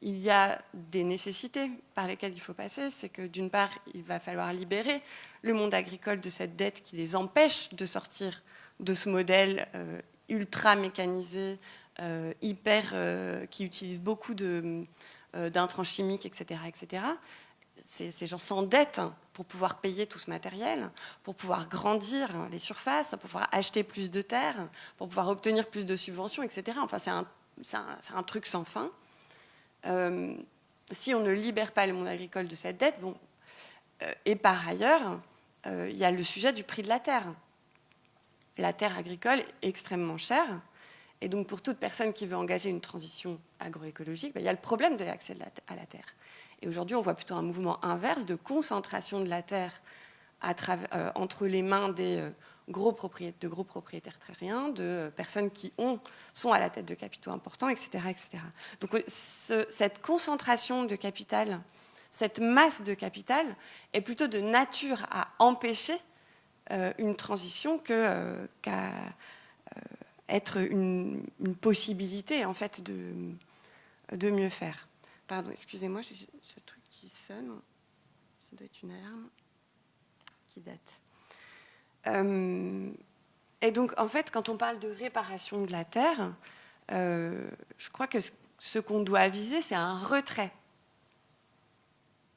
il y a des nécessités par lesquelles il faut passer. C'est que, d'une part, il va falloir libérer le monde agricole de cette dette qui les empêche de sortir de ce modèle ultra mécanisé, qui utilise beaucoup d'intrants chimiques, etc., etc. Ces gens s'endettent pour pouvoir payer tout ce matériel, pour pouvoir grandir les surfaces, pour pouvoir acheter plus de terres, pour pouvoir obtenir plus de subventions, etc. Enfin, c'est un truc sans fin. Si on ne libère pas le monde agricole de cette dette, bon, et par ailleurs, il y a le sujet du prix de la terre. La terre agricole est extrêmement chère, et donc pour toute personne qui veut engager une transition agroécologique, il y a le problème de l'accès à la terre. Et aujourd'hui, on voit plutôt un mouvement inverse de concentration de la terre entre les mains de gros propriétaires terriens, de personnes qui sont à la tête de capitaux importants, etc., etc. Donc cette concentration de capital, cette masse de capital est plutôt de nature à empêcher une transition qu'à être une possibilité, en fait, de mieux faire. Pardon, excusez-moi, j'ai ce truc qui sonne. Ça doit être une alarme qui date. Et donc, en fait, quand on parle de réparation de la terre, je crois que ce qu'on doit viser, c'est un retrait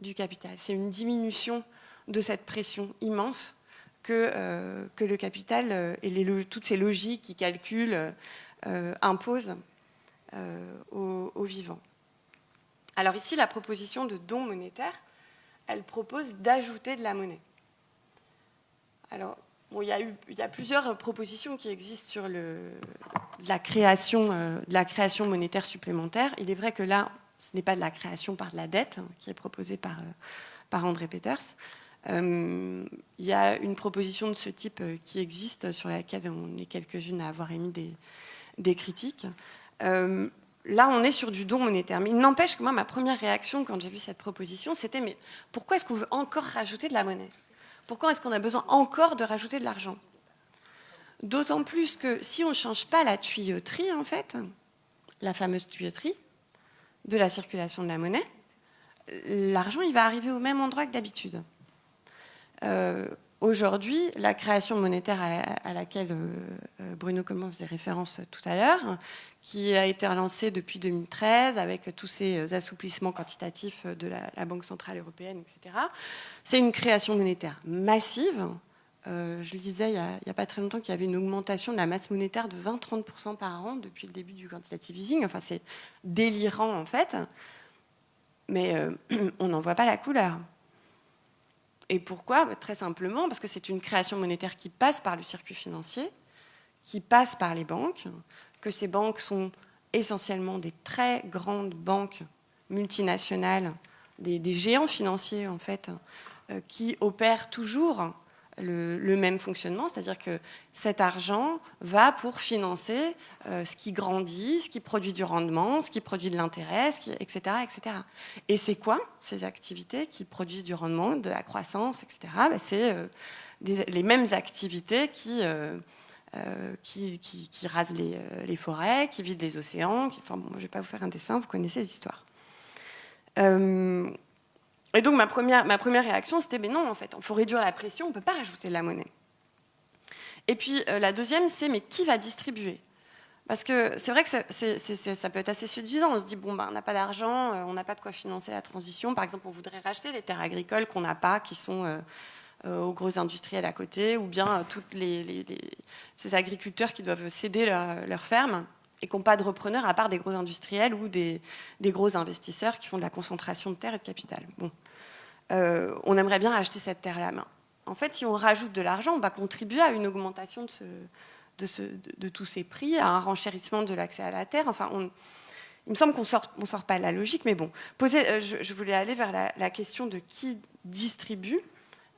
du capital. C'est une diminution de cette pression immense que le capital et toutes ces logiques qui calculent imposent aux vivants. Alors ici, la proposition de don monétaire, elle propose d'ajouter de la monnaie. Alors, bon, il y a plusieurs propositions qui existent sur de la création monétaire supplémentaire. Il est vrai que là, ce n'est pas de la création par de la dette, qui est proposée par André Peters. Il y a une proposition de ce type qui existe, sur laquelle on est quelques-unes à avoir émis des critiques. Là, on est sur du don monétaire. Mais il n'empêche que moi, ma première réaction quand j'ai vu cette proposition, c'était mais pourquoi est-ce qu'on veut encore rajouter de la monnaie ? Pourquoi est-ce qu'on a besoin encore de rajouter de l'argent ? D'autant plus que si on ne change pas la tuyauterie, en fait, la fameuse tuyauterie de la circulation de la monnaie, l'argent, il va arriver au même endroit que d'habitude. Aujourd'hui, la création monétaire à laquelle Bruno Comment faisait référence tout à l'heure, qui a été relancée depuis 2013 avec tous ces assouplissements quantitatifs de la Banque Centrale Européenne, etc., c'est une création monétaire massive. Je le disais il n'y a pas très longtemps qu'il y avait une augmentation de la masse monétaire de 20-30% par an depuis le début du quantitative easing. Enfin, c'est délirant, en fait. Mais on n'en voit pas la couleur. Et pourquoi ? Très simplement, parce que c'est une création monétaire qui passe par le circuit financier, qui passe par les banques, que ces banques sont essentiellement des très grandes banques multinationales, des géants financiers, en fait, qui opèrent toujours le même fonctionnement, c'est-à-dire que cet argent va pour financer ce qui grandit, ce qui produit du rendement, ce qui produit de l'intérêt, etc., etc. Et c'est quoi ces activités qui produisent du rendement, de la croissance, etc. C'est les mêmes activités qui rasent les forêts, qui vident les océans. Enfin, bon, je ne vais pas vous faire un dessin, vous connaissez l'histoire. Et donc ma première réaction, c'était mais non, en fait, il faut réduire la pression, on ne peut pas rajouter de la monnaie. Et puis la deuxième, c'est mais qui va distribuer ? Parce que c'est vrai que ça peut être assez séduisant. On se dit, bon, on n'a pas d'argent, on n'a pas de quoi financer la transition. Par exemple, on voudrait racheter les terres agricoles qu'on n'a pas, qui sont aux gros industriels à côté, ou bien toutes ces agriculteurs qui doivent céder leur ferme et qui n'ont pas de repreneurs à part des gros industriels ou des gros investisseurs qui font de la concentration de terre et de capital. Bon. On aimerait bien racheter cette terre à la main. En fait, si on rajoute de l'argent, on va contribuer à une augmentation de tous ces prix, à un renchérissement de l'accès à la terre. Enfin, il me semble qu'on sort pas de la logique, mais bon. Je voulais aller vers la question de qui distribue.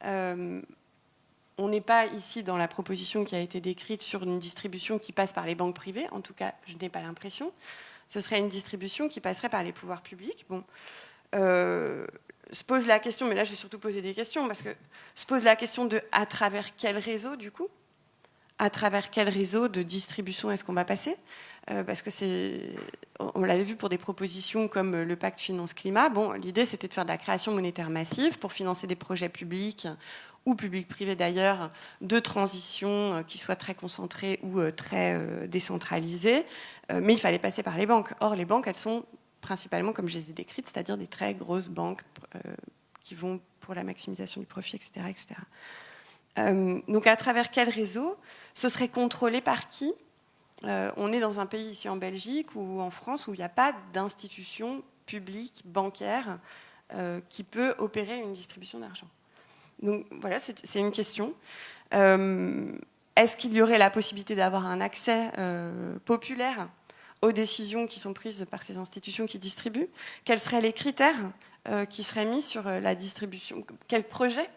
On n'est pas ici dans la proposition qui a été décrite sur une distribution qui passe par les banques privées. En tout cas, je n'ai pas l'impression. Ce serait une distribution qui passerait par les pouvoirs publics. Bon, se pose la question, mais là, j'ai surtout posé des questions, parce que se pose la question de à travers quel réseau, du coup ? À travers quel réseau de distribution est-ce qu'on va passer ? Parce que on l'avait vu pour des propositions comme le pacte finance-climat. Bon, l'idée, c'était de faire de la création monétaire massive pour financer des projets publics ou public-privé d'ailleurs, de transition qui soient très concentrés ou très décentralisés. Mais il fallait passer par les banques. Or, les banques, elles sont principalement, comme je les ai décrites, c'est-à-dire des très grosses banques qui vont pour la maximisation du profit, etc. etc. Donc, à travers quel réseau ? Ce serait contrôlé par qui ? On est dans un pays ici en Belgique ou en France où il n'y a pas d'institution publique, bancaire, qui peut opérer une distribution d'argent. Donc voilà, c'est une question. Est-ce qu'il y aurait la possibilité d'avoir un accès populaire aux décisions qui sont prises par ces institutions qui distribuent ? Quels seraient les critères qui seraient mis sur la distribution ? Quels projets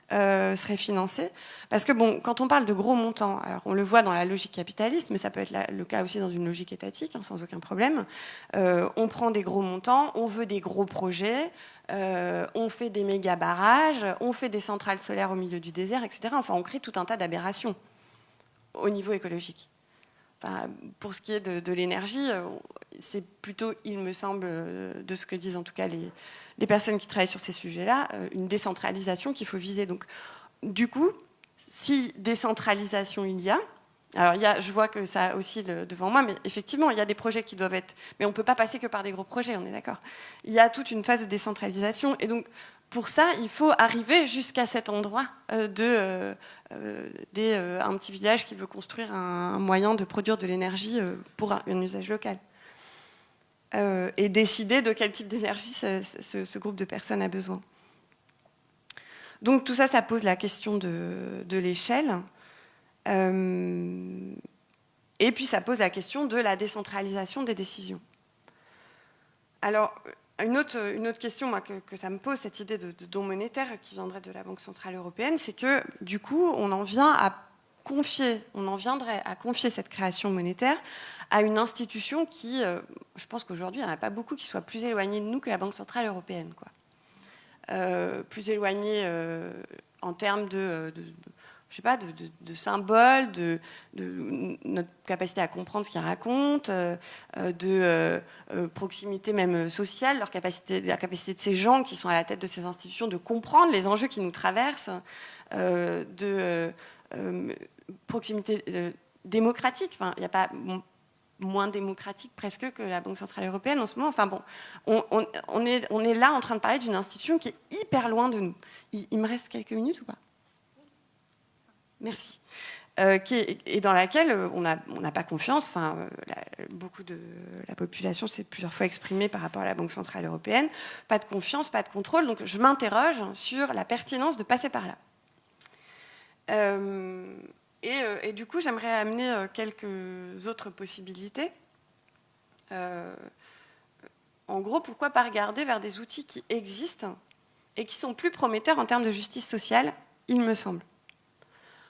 seraient financés ? Parce que bon, quand on parle de gros montants, alors on le voit dans la logique capitaliste, mais ça peut être le cas aussi dans une logique étatique, hein, sans aucun problème. On prend des gros montants, on veut des gros projets, on fait des méga barrages, on fait des centrales solaires au milieu du désert, etc. Enfin, on crée tout un tas d'aberrations au niveau écologique. enfin, pour ce qui est de l'énergie, c'est plutôt, il me semble, de ce que disent en tout cas les personnes qui travaillent sur ces sujets-là, une décentralisation qu'il faut viser. Donc, du coup, si décentralisation il y a, alors je vois que ça oscille devant moi, mais effectivement, il y a des projets qui doivent être... Mais on ne peut pas passer que par des gros projets, on est d'accord. Il y a toute une phase de décentralisation, et donc, pour ça, il faut arriver jusqu'à cet endroit un petit village qui veut construire un moyen de produire de l'énergie pour un usage local. Et décider de quel type d'énergie ce groupe de personnes a besoin. Donc tout ça, ça pose la question de l'échelle. Et puis ça pose la question de la décentralisation des décisions. Alors, une autre question moi, que ça me pose, cette idée de don monétaire qui viendrait de la Banque Centrale Européenne, c'est que du coup, on viendrait à confier cette création monétaire à une institution qui, je pense qu'aujourd'hui, il n'y en a pas beaucoup qui soient plus éloignés de nous que la Banque Centrale Européenne, quoi. Plus éloignés en termes de symboles, de notre capacité à comprendre ce qu'ils racontent, de proximité même sociale, la capacité de ces gens qui sont à la tête de ces institutions de comprendre les enjeux qui nous traversent, de proximité démocratique. Enfin, il n'y a pas moins démocratique presque que la Banque Centrale Européenne en ce moment. Enfin bon, on est là en train de parler d'une institution qui est hyper loin de nous. Il me reste quelques minutes ou pas ? Merci. Et dans laquelle on n'a pas confiance. Enfin, beaucoup de la population s'est plusieurs fois exprimée par rapport à la Banque Centrale Européenne. Pas de confiance, pas de contrôle. Donc je m'interroge sur la pertinence de passer par là. Et du coup, j'aimerais amener quelques autres possibilités. En gros, pourquoi pas regarder vers des outils qui existent et qui sont plus prometteurs en termes de justice sociale, il me semble.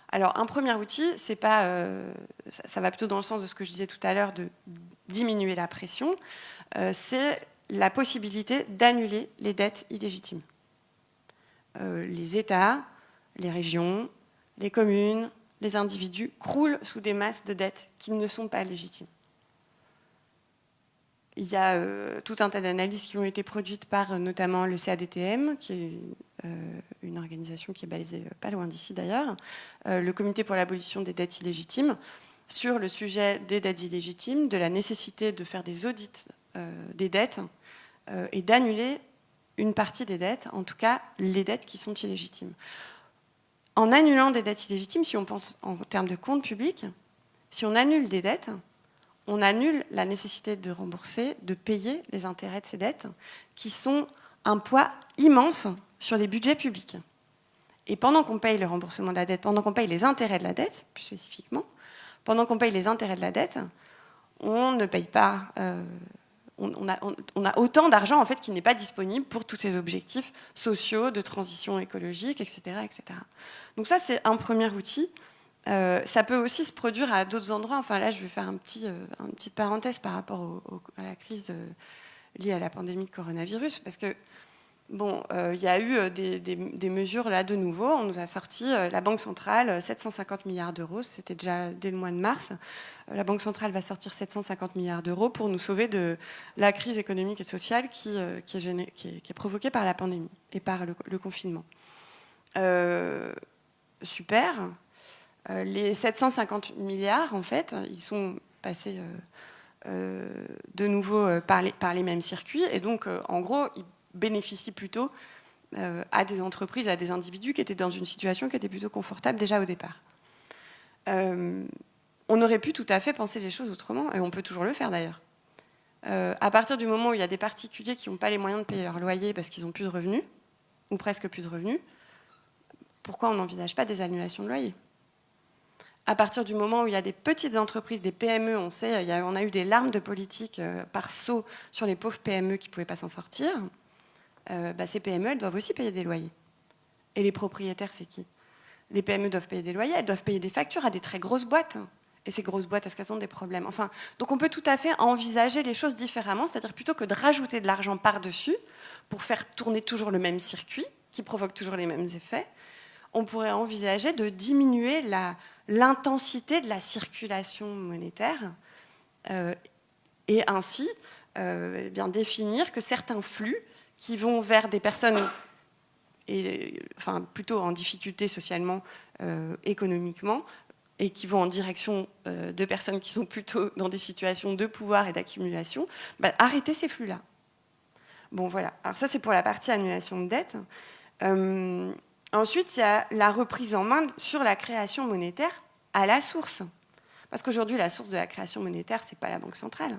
Alors, un premier outil, ça va plutôt dans le sens de ce que je disais tout à l'heure, de diminuer la pression, c'est la possibilité d'annuler les dettes illégitimes. Les États, les régions, les communes, les individus croulent sous des masses de dettes qui ne sont pas légitimes. Il y a tout un tas d'analyses qui ont été produites par notamment le CADTM, qui est une organisation qui est basée pas loin d'ici d'ailleurs, le Comité pour l'abolition des dettes illégitimes, sur le sujet des dettes illégitimes, de la nécessité de faire des audits des dettes et d'annuler une partie des dettes, en tout cas les dettes qui sont illégitimes. En annulant des dettes illégitimes, si on pense en termes de compte public, si on annule des dettes, on annule la nécessité de rembourser, de payer les intérêts de ces dettes, qui sont un poids immense sur les budgets publics. Et pendant qu'on paye le remboursement de la dette, pendant qu'on paye les intérêts de la dette, plus spécifiquement, pendant qu'on paye les intérêts de la dette, on ne paye pas... on a autant d'argent en fait, qui n'est pas disponible pour tous ces objectifs sociaux, de transition écologique, etc. etc. Donc ça, c'est un premier outil. Ça peut aussi se produire à d'autres endroits. Enfin là, je vais faire une petite parenthèse par rapport à la crise liée à la pandémie de coronavirus, parce que bon, il y a eu des mesures là de nouveau. On nous a sorti la Banque centrale 750 milliards d'euros. C'était déjà dès le mois de mars. La Banque centrale va sortir 750 milliards d'euros pour nous sauver de la crise économique et sociale qui est provoquée par la pandémie et par le confinement. Super. Les 750 milliards, en fait, ils sont passés de nouveau par les mêmes circuits. Et donc, en gros, ils bénéficient plutôt à des entreprises, à des individus qui étaient dans une situation qui était plutôt confortable déjà au départ. On aurait pu tout à fait penser les choses autrement, et on peut toujours le faire d'ailleurs. À partir du moment où il y a des particuliers qui n'ont pas les moyens de payer leur loyer parce qu'ils n'ont plus de revenus, ou presque plus de revenus, pourquoi on n'envisage pas des annulations de loyer ? À partir du moment où il y a des petites entreprises, des PME, on sait, on a eu des larmes de politique par saut sur les pauvres PME qui ne pouvaient pas s'en sortir, ces PME, elles doivent aussi payer des loyers. Et les propriétaires, c'est qui ? Les PME doivent payer des loyers, elles doivent payer des factures à des très grosses boîtes. Et ces grosses boîtes, est-ce qu'elles ont des problèmes ? Enfin, donc on peut tout à fait envisager les choses différemment, c'est-à-dire plutôt que de rajouter de l'argent par-dessus pour faire tourner toujours le même circuit, qui provoque toujours les mêmes effets, on pourrait envisager de diminuer l'intensité de la circulation monétaire et ainsi bien définir que certains flux qui vont vers des personnes plutôt en difficulté socialement, économiquement, et qui vont en direction de personnes qui sont plutôt dans des situations de pouvoir et d'accumulation, arrêter ces flux-là. Bon, voilà. Alors ça, c'est pour la partie annulation de dette. Ensuite, il y a la reprise en main sur la création monétaire à la source. Parce qu'aujourd'hui, la source de la création monétaire, ce n'est pas la Banque centrale.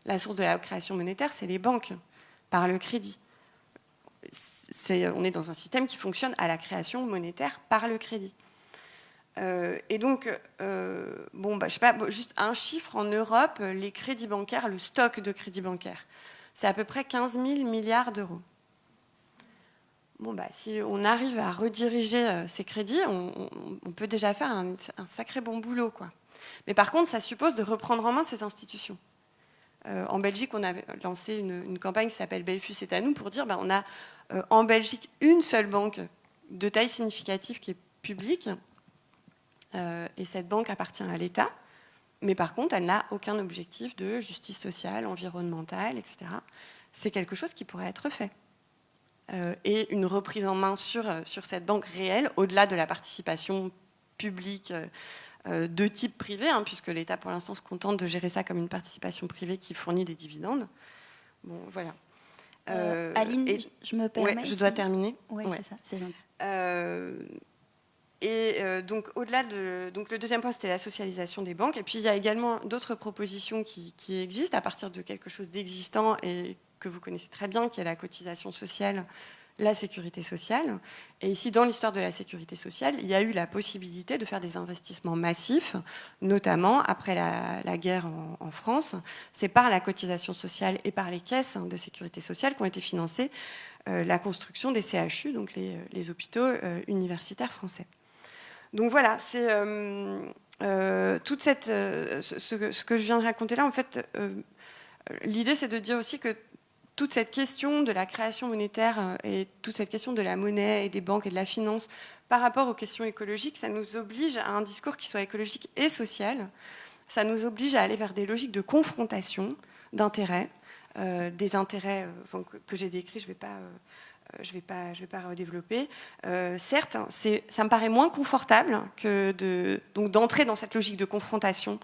La source de la création monétaire, c'est les banques, par le crédit. On est dans un système qui fonctionne à la création monétaire par le crédit. Et donc, je sais pas, juste un chiffre, en Europe, les crédits bancaires, le stock de crédits bancaires, c'est à peu près 15 000 milliards d'euros. Si on arrive à rediriger ces crédits, on peut déjà faire un sacré bon boulot, quoi. Mais par contre, ça suppose de reprendre en main ces institutions. En Belgique, on a lancé une campagne qui s'appelle Belfus est à nous pour dire on a en Belgique une seule banque de taille significative qui est publique et cette banque appartient à l'État, mais par contre, elle n'a aucun objectif de justice sociale, environnementale, etc. C'est quelque chose qui pourrait être fait. Et une reprise en main sur cette banque réelle, au-delà de la participation publique de type privé, puisque l'État, pour l'instant, se contente de gérer ça comme une participation privée qui fournit des dividendes. Bon, voilà. Aline, je me permets... Ouais, je dois terminer. Oui, c'est ça, c'est gentil. Donc, au-delà de... Donc, le deuxième point, c'était la socialisation des banques. Et puis, il y a également d'autres propositions qui existent à partir de quelque chose d'existant et que vous connaissez très bien, qui est la cotisation sociale, la sécurité sociale. Et ici, dans l'histoire de la sécurité sociale, il y a eu la possibilité de faire des investissements massifs, notamment après la guerre en France. C'est par la cotisation sociale et par les caisses de sécurité sociale qu'ont été financées la construction des CHU, donc les hôpitaux universitaires français. Donc voilà, c'est toute ce que je viens de raconter là, en fait, l'idée c'est de dire aussi que toute cette question de la création monétaire et toute cette question de la monnaie et des banques et de la finance par rapport aux questions écologiques, ça nous oblige à un discours qui soit écologique et social. Ça nous oblige à aller vers des logiques de confrontation d'intérêts, des intérêts que j'ai décrits, je vais pas redévelopper. Certes, ça me paraît moins confortable que d'entrer dans cette logique de confrontation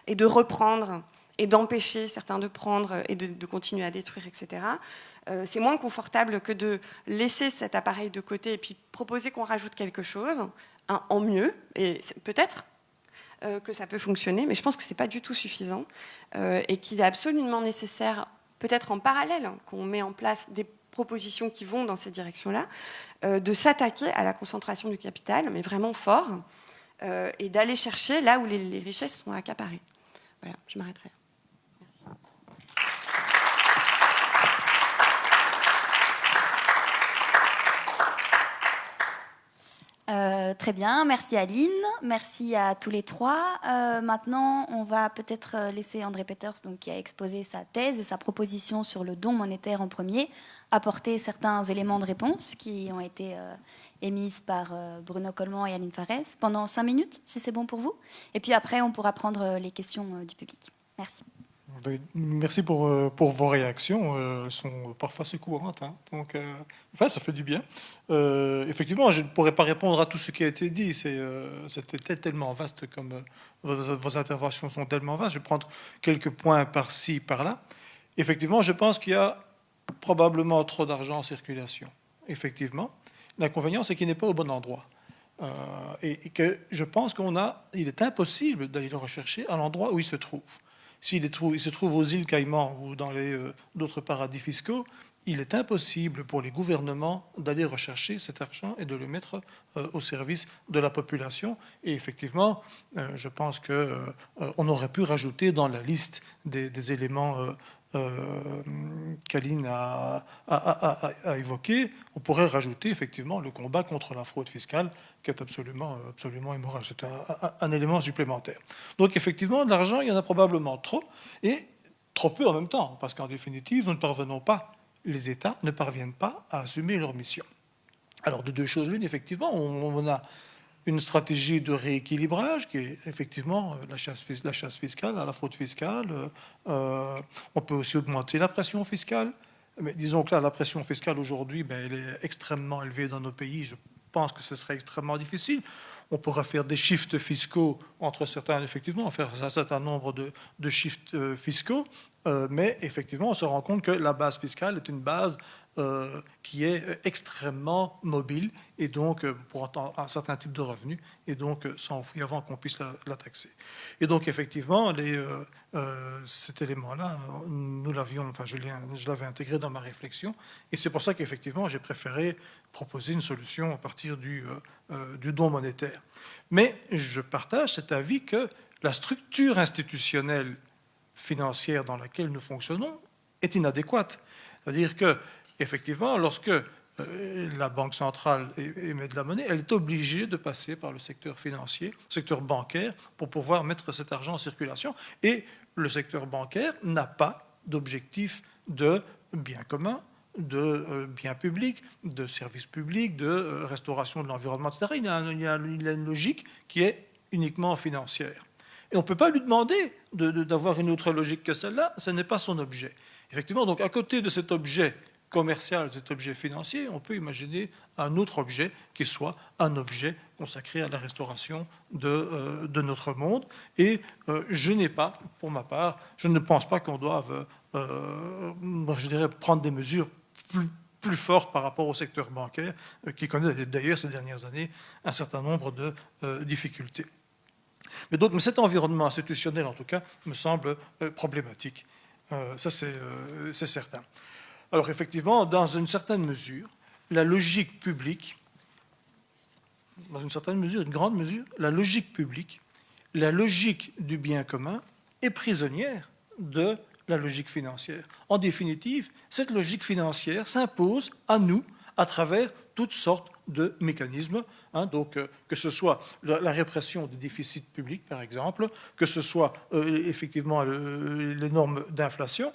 et de reprendre et d'empêcher certains de prendre et de continuer à détruire, etc. C'est moins confortable que de laisser cet appareil de côté et puis proposer qu'on rajoute quelque chose, en mieux, et peut-être que ça peut fonctionner, mais je pense que ce n'est pas du tout suffisant et qu'il est absolument nécessaire, peut-être en parallèle, qu'on met en place des propositions qui vont dans cette direction-là, de s'attaquer à la concentration du capital, mais vraiment fort, et d'aller chercher là où les richesses sont accaparées. Voilà, je m'arrêterai. Très bien, merci Aline, merci à tous les trois. Maintenant, on va peut-être laisser André Peters, donc, qui a exposé sa thèse et sa proposition sur le don monétaire en premier, apporter certains éléments de réponse qui ont été émises par Bruno Coleman et Aline Farès pendant 5 minutes, si c'est bon pour vous. Et puis après, on pourra prendre les questions du public. Merci. Merci pour vos réactions. Elles sont parfois assez courantes. Donc, ça fait du bien. Effectivement, je ne pourrais pas répondre à tout ce qui a été dit. C'était tellement vaste, comme vos interventions sont tellement vastes. Je vais prendre quelques points par-ci, par-là. Effectivement, je pense qu'il y a probablement trop d'argent en circulation. Effectivement. L'inconvénient, c'est qu'il n'est pas au bon endroit. Et que je pense qu'il est impossible d'aller le rechercher à l'endroit où il se trouve. S'il se trouve aux îles Caïmans ou dans d'autres paradis fiscaux, il est impossible pour les gouvernements d'aller rechercher cet argent et de le mettre au service de la population. Et effectivement, je pense qu'on aurait pu rajouter dans la liste des éléments qu'Aline a évoqué, on pourrait rajouter effectivement le combat contre la fraude fiscale, qui est absolument immoral. C'est un élément supplémentaire. Donc effectivement, de l'argent, il y en a probablement trop, et trop peu en même temps, parce qu'en définitive, nous ne parvenons pas, les États ne parviennent pas à assumer leur mission. Alors, de deux choses l'une, effectivement, on a une stratégie de rééquilibrage qui est effectivement la chasse fiscale, la fraude fiscale. On peut aussi augmenter la pression fiscale. Mais disons que là, la pression fiscale aujourd'hui, elle est extrêmement élevée dans nos pays. Je pense que ce serait extrêmement difficile. On pourra faire des shifts fiscaux entre certains, effectivement, faire un certain nombre de shifts fiscaux. Mais effectivement, on se rend compte que la base fiscale est une base qui est extrêmement mobile et donc pour un certain type de revenus et donc s'enfuit avant qu'on puisse la taxer. Et donc effectivement, cet élément-là, je l'avais intégré dans ma réflexion et c'est pour ça qu'effectivement j'ai préféré proposer une solution à partir du don monétaire. Mais je partage cet avis que la structure institutionnelle financière dans laquelle nous fonctionnons est inadéquate. C'est-à-dire que effectivement, lorsque la Banque centrale émet de la monnaie, elle est obligée de passer par le secteur financier, le secteur bancaire, pour pouvoir mettre cet argent en circulation. Et le secteur bancaire n'a pas d'objectif de bien commun, de bien public, de service public, de restauration de l'environnement, etc. Il a une logique qui est uniquement financière. Et on ne peut pas lui demander d'avoir une autre logique que celle-là, ce n'est pas son objet. Effectivement, donc à côté de cet objet commercial, cet objet financier, on peut imaginer un autre objet qui soit un objet consacré à la restauration de notre monde. Et je n'ai pas, pour ma part, je ne pense pas qu'on doive, prendre des mesures plus fortes par rapport au secteur bancaire, qui connaît d'ailleurs ces dernières années un certain nombre de difficultés. Mais cet environnement institutionnel, en tout cas, me semble problématique. Ça, c'est certain. Alors, effectivement, dans une certaine mesure, la logique publique, dans une certaine mesure, une grande mesure, la logique publique, la logique du bien commun est prisonnière de la logique financière. En définitive, cette logique financière s'impose à nous à travers toutes sortes de mécanismes, que ce soit la répression des déficits publics, par exemple, que ce soit effectivement les normes d'inflation.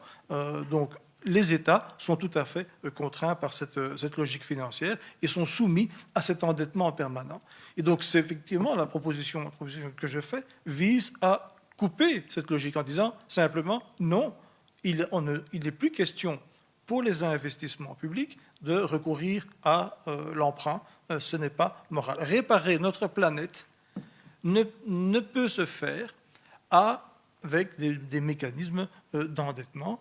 Donc, les États sont tout à fait contraints par cette logique financière et sont soumis à cet endettement permanent. Et donc, c'est effectivement la proposition que je fais vise à couper cette logique en disant simplement non, il n'est plus question pour les investissements publics de recourir à l'emprunt. Ce n'est pas moral. Réparer notre planète ne peut se faire avec des mécanismes d'endettement.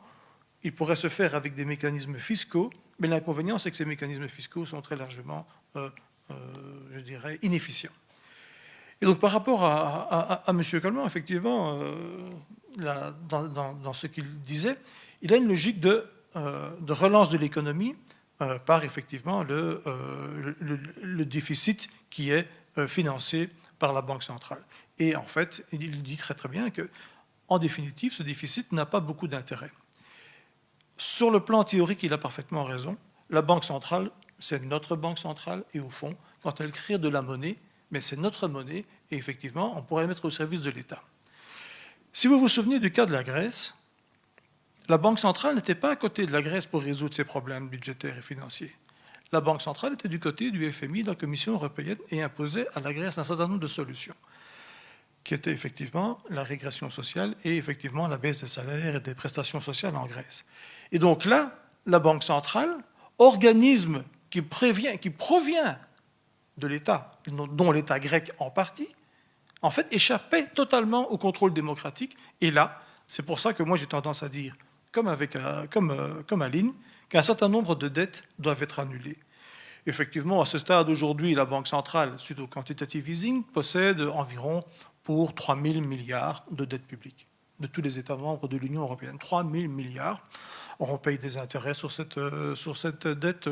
Il pourrait se faire avec des mécanismes fiscaux, mais l'inconvénient, c'est que ces mécanismes fiscaux sont très largement, inefficients. Et donc, par rapport à M. Coleman, effectivement, dans ce qu'il disait, il a une logique de relance de l'économie par, effectivement, le déficit qui est financé par la Banque centrale. Et en fait, il dit très très bien qu'en définitive, ce déficit n'a pas beaucoup d'intérêt. Sur le plan théorique, il a parfaitement raison. La Banque centrale, c'est notre Banque centrale, et au fond, quand elle crée de la monnaie, mais c'est notre monnaie, et effectivement, on pourrait la mettre au service de l'État. Si vous vous souvenez du cas de la Grèce, la Banque centrale n'était pas à côté de la Grèce pour résoudre ses problèmes budgétaires et financiers. La Banque centrale était du côté du FMI, de la Commission européenne, et imposait à la Grèce un certain nombre de solutions, qui étaient effectivement la régression sociale et effectivement la baisse des salaires et des prestations sociales en Grèce. Et donc là, la Banque centrale, organisme qui provient de l'État, dont l'État grec en partie, en fait, échappait totalement au contrôle démocratique. Et là, c'est pour ça que moi j'ai tendance à dire, comme Aline, qu'un certain nombre de dettes doivent être annulées. Effectivement, à ce stade aujourd'hui, la Banque centrale, suite au quantitative easing, possède environ pour 3 000 milliards de dettes publiques de tous les États membres de l'Union européenne. 3 000 milliards. On paye des intérêts sur cette dette.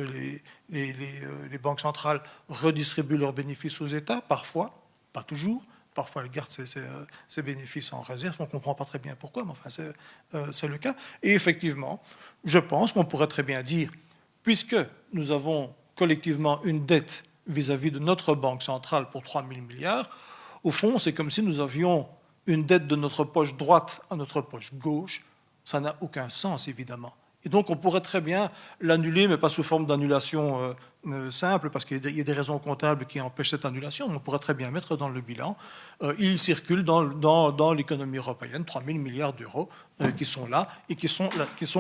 Les banques centrales redistribuent leurs bénéfices aux États, parfois, pas toujours. Parfois, elles gardent ces bénéfices en réserve. On ne comprend pas très bien pourquoi, mais enfin, c'est le cas. Et effectivement, je pense qu'on pourrait très bien dire, puisque nous avons collectivement une dette vis-à-vis de notre banque centrale pour 3 000 milliards, au fond, c'est comme si nous avions une dette de notre poche droite à notre poche gauche. Ça n'a aucun sens, évidemment. Et donc, on pourrait très bien l'annuler, mais pas sous forme d'annulation simple, parce qu'il y a des raisons comptables qui empêchent cette annulation. On pourrait très bien mettre dans le bilan, il circule dans l'économie européenne 3 000 milliards d'euros qui sont là et qui sont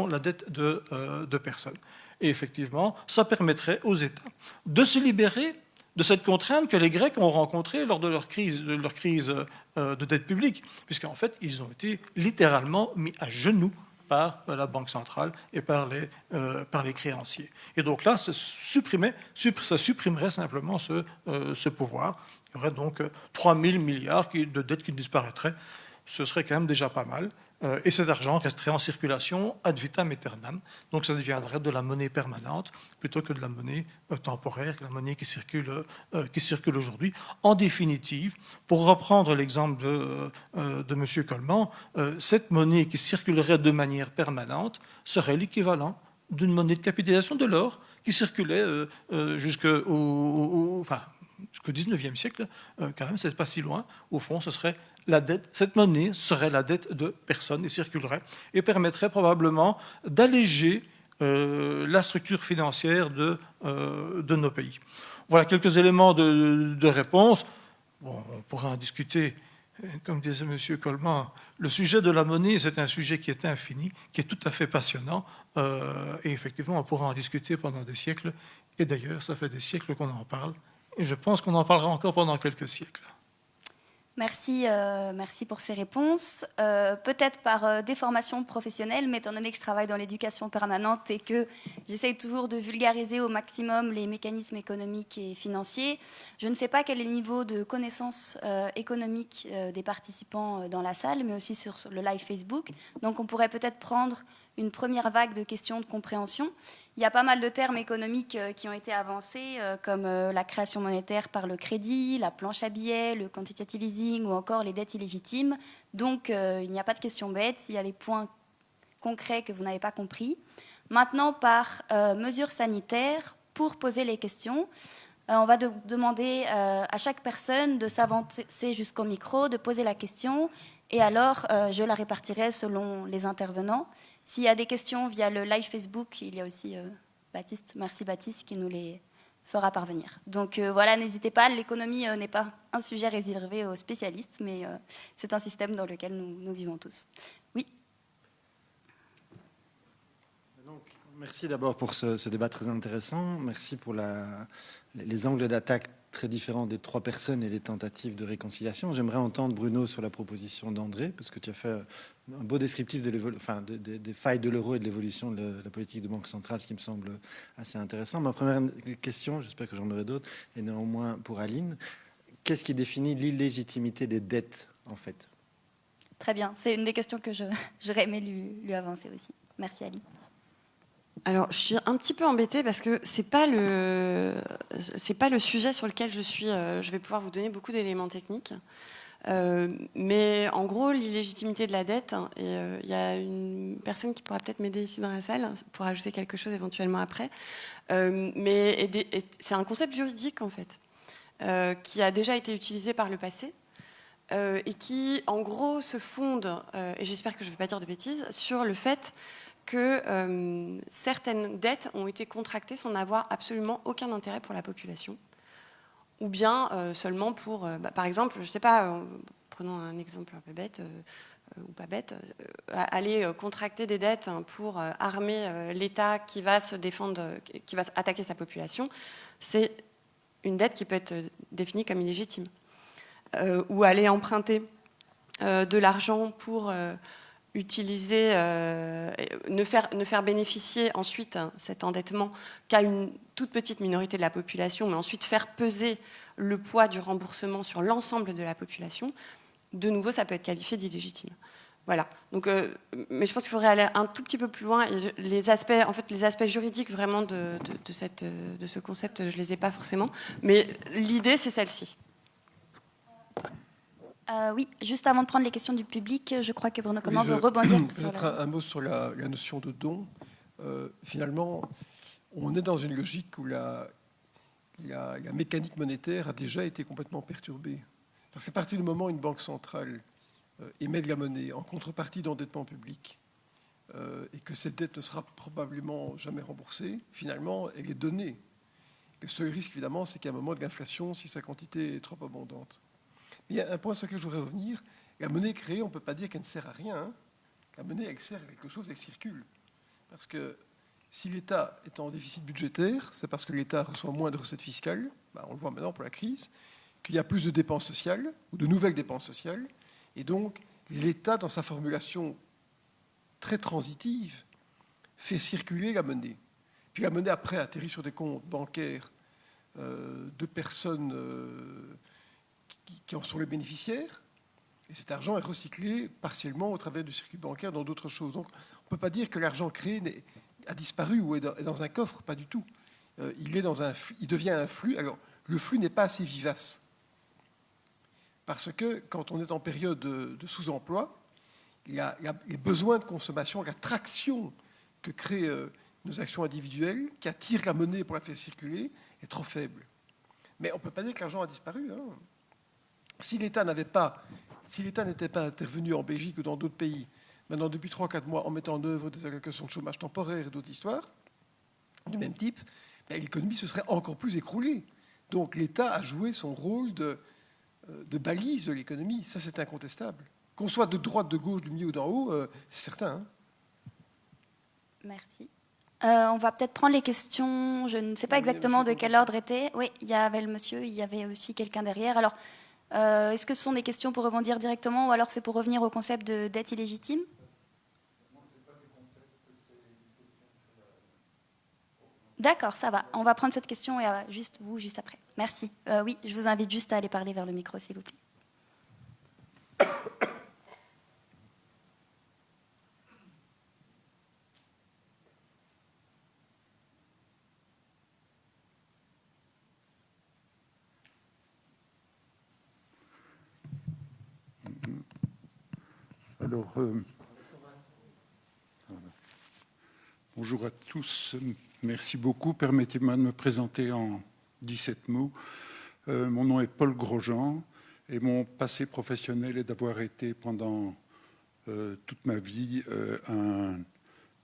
la dette de personnes. Et effectivement, ça permettrait aux États de se libérer de cette contrainte que les Grecs ont rencontrée lors de leur crise de dette publique, puisqu'en fait, ils ont été littéralement mis à genoux par la Banque centrale et par les créanciers. Et donc là, ça supprimerait simplement ce pouvoir. Il y aurait donc 3 000 milliards de dettes qui disparaîtraient. Ce serait quand même déjà pas mal. Et cet argent resterait en circulation ad vitam aeternam. Donc ça deviendrait de la monnaie permanente plutôt que de la monnaie temporaire, la monnaie qui circule aujourd'hui. En définitive, pour reprendre l'exemple de M. Coleman, cette monnaie qui circulerait de manière permanente serait l'équivalent d'une monnaie de capitalisation de l'or qui circulait jusqu'au 19e siècle. Quand même, c'est pas si loin. Au fond, ce serait la dette, cette monnaie serait la dette de personnes et circulerait et permettrait probablement d'alléger la structure financière de nos pays. Voilà quelques éléments de réponse. Bon, on pourra en discuter, comme disait M. Coleman. Le sujet de la monnaie, c'est un sujet qui est infini, qui est tout à fait passionnant. Et effectivement, on pourra en discuter pendant des siècles. Et d'ailleurs, ça fait des siècles qu'on en parle. Et je pense qu'on en parlera encore pendant quelques siècles. Merci pour ces réponses. Peut-être par déformation professionnelle, mais étant donné que je travaille dans l'éducation permanente et que j'essaye toujours de vulgariser au maximum les mécanismes économiques et financiers, je ne sais pas quel est le niveau de connaissance économique des participants dans la salle, mais aussi sur le live Facebook. Donc on pourrait peut-être prendre une première vague de questions de compréhension. Il y a pas mal de termes économiques qui ont été avancés, comme la création monétaire par le crédit, la planche à billets, le quantitative easing ou encore les dettes illégitimes. Donc, il n'y a pas de questions bêtes, il y a les points concrets que vous n'avez pas compris. Maintenant, par mesure sanitaire, pour poser les questions, on va demander à chaque personne de s'avancer jusqu'au micro, de poser la question, et alors je la répartirai selon les intervenants. S'il y a des questions via le live Facebook, il y a aussi Baptiste, merci Baptiste, qui nous les fera parvenir. Donc voilà, n'hésitez pas, l'économie n'est pas un sujet réservé aux spécialistes, mais c'est un système dans lequel nous vivons tous. Oui. Donc, merci d'abord pour ce débat très intéressant. Merci pour les angles d'attaque très différents des trois personnes et les tentatives de réconciliation. J'aimerais entendre Bruno sur la proposition d'André, parce que tu as fait un beau descriptif des failles de l'euro et de l'évolution de la politique de banque centrale, ce qui me semble assez intéressant. Ma première question, j'espère que j'en aurai d'autres, est néanmoins pour Aline. Qu'est-ce qui définit l'illégitimité des dettes, en fait? Très bien, c'est une des questions que j'aurais aimé lui avancer aussi. Merci Aline. Alors, je suis un petit peu embêtée parce que c'est pas le sujet sur lequel je vais pouvoir vous donner beaucoup d'éléments techniques. Mais en gros, l'illégitimité de la dette, et il y a une personne qui pourra peut-être m'aider ici dans la salle pour ajouter quelque chose éventuellement après. Mais c'est un concept juridique en fait, qui a déjà été utilisé par le passé. Et qui, en gros, se fonde, et j'espère que je ne vais pas dire de bêtises, sur le fait que certaines dettes ont été contractées sans avoir absolument aucun intérêt pour la population, ou bien seulement pour, par exemple, je ne sais pas, prenons un exemple un peu bête, ou pas bête, aller contracter des dettes pour armer l'État qui va se défendre, qui va attaquer sa population, c'est une dette qui peut être définie comme illégitime. Ou aller emprunter de l'argent pour utiliser, ne faire bénéficier ensuite cet endettement qu'à une toute petite minorité de la population, mais ensuite faire peser le poids du remboursement sur l'ensemble de la population, de nouveau, ça peut être qualifié d'illégitime. Voilà. Donc, mais je pense qu'il faudrait aller un tout petit peu plus loin. Et les aspects juridiques vraiment de ce concept, je les ai pas forcément. Mais l'idée, c'est celle-ci. Oui, juste avant de prendre les questions du public, je crois que Bruno Coleman veut rebondir sur un mot sur la notion de don. Finalement, on est dans une logique où la mécanique monétaire a déjà été complètement perturbée. Parce qu'à partir du moment où une banque centrale émet de la monnaie en contrepartie d'endettement public, et que cette dette ne sera probablement jamais remboursée, finalement, elle est donnée. Le seul risque, évidemment, c'est qu'à un moment de l'inflation, si sa quantité est trop abondante. Il y a un point sur lequel je voudrais revenir. La monnaie créée, on ne peut pas dire qu'elle ne sert à rien, hein. La monnaie, elle sert à quelque chose, elle circule. Parce que si l'État est en déficit budgétaire, c'est parce que l'État reçoit moins de recettes fiscales, on le voit maintenant pour la crise, qu'il y a plus de dépenses sociales, ou de nouvelles dépenses sociales, et donc l'État, dans sa formulation très transitive, fait circuler la monnaie. Puis la monnaie, après, atterrit sur des comptes bancaires de personnes qui en sont les bénéficiaires, et cet argent est recyclé partiellement au travers du circuit bancaire dans d'autres choses. Donc on ne peut pas dire que l'argent créé a disparu ou est dans un coffre, pas du tout. Il devient un flux. Alors, le flux n'est pas assez vivace. Parce que quand on est en période de sous-emploi, les besoins de consommation, la traction que créent nos actions individuelles, qui attirent la monnaie pour la faire circuler, est trop faible. Mais on ne peut pas dire que l'argent a disparu, hein. Si l'État n'était pas intervenu en Belgique ou dans d'autres pays, maintenant depuis 3-4 mois, en mettant en œuvre des allocations de chômage temporaire et d'autres histoires du même type, l'économie se serait encore plus écroulée. Donc l'État a joué son rôle de balise de l'économie. Ça, c'est incontestable. Qu'on soit de droite, de gauche, du milieu ou d'en haut, c'est certain. Hein. Merci. On va peut-être prendre les questions. Je ne sais pas exactement de quel ordre était. Oui, il y avait le monsieur, il y avait aussi quelqu'un derrière. Alors, est-ce que ce sont des questions pour rebondir directement ou alors c'est pour revenir au concept de dette illégitime ? D'accord, ça va. On va prendre cette question et juste après. Merci. Oui, je vous invite juste à aller parler vers le micro, s'il vous plaît. Alors, bonjour à tous, merci beaucoup. Permettez-moi de me présenter en 17 mots. Mon nom est Paul Grosjean et mon passé professionnel est d'avoir été pendant toute ma vie un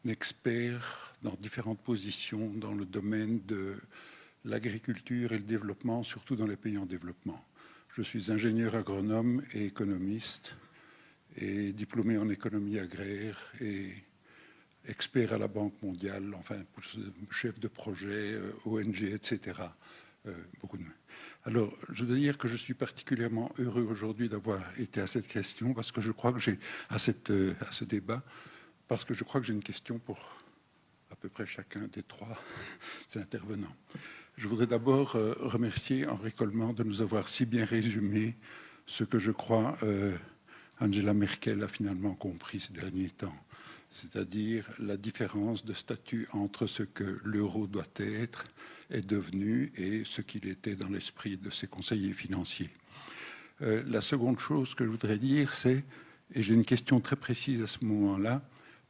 expert dans différentes positions dans le domaine de l'agriculture et le développement, surtout dans les pays en développement. Je suis ingénieur agronome et économiste et diplômé en économie agraire et expert à la Banque mondiale, enfin chef de projet, ONG, etc. Beaucoup de... Alors, je dois dire que je suis particulièrement heureux aujourd'hui d'avoir été à cette question, parce que je crois que j'ai à ce débat, parce que je crois que j'ai une question pour à peu près chacun des trois intervenants. Je voudrais d'abord remercier Henri Coleman de nous avoir si bien résumé ce que je crois Angela Merkel a finalement compris ces derniers temps, c'est-à-dire la différence de statut entre ce que l'euro doit être, est devenu, et ce qu'il était dans l'esprit de ses conseillers financiers. La seconde chose que je voudrais dire, c'est, et j'ai une question très précise à ce moment-là,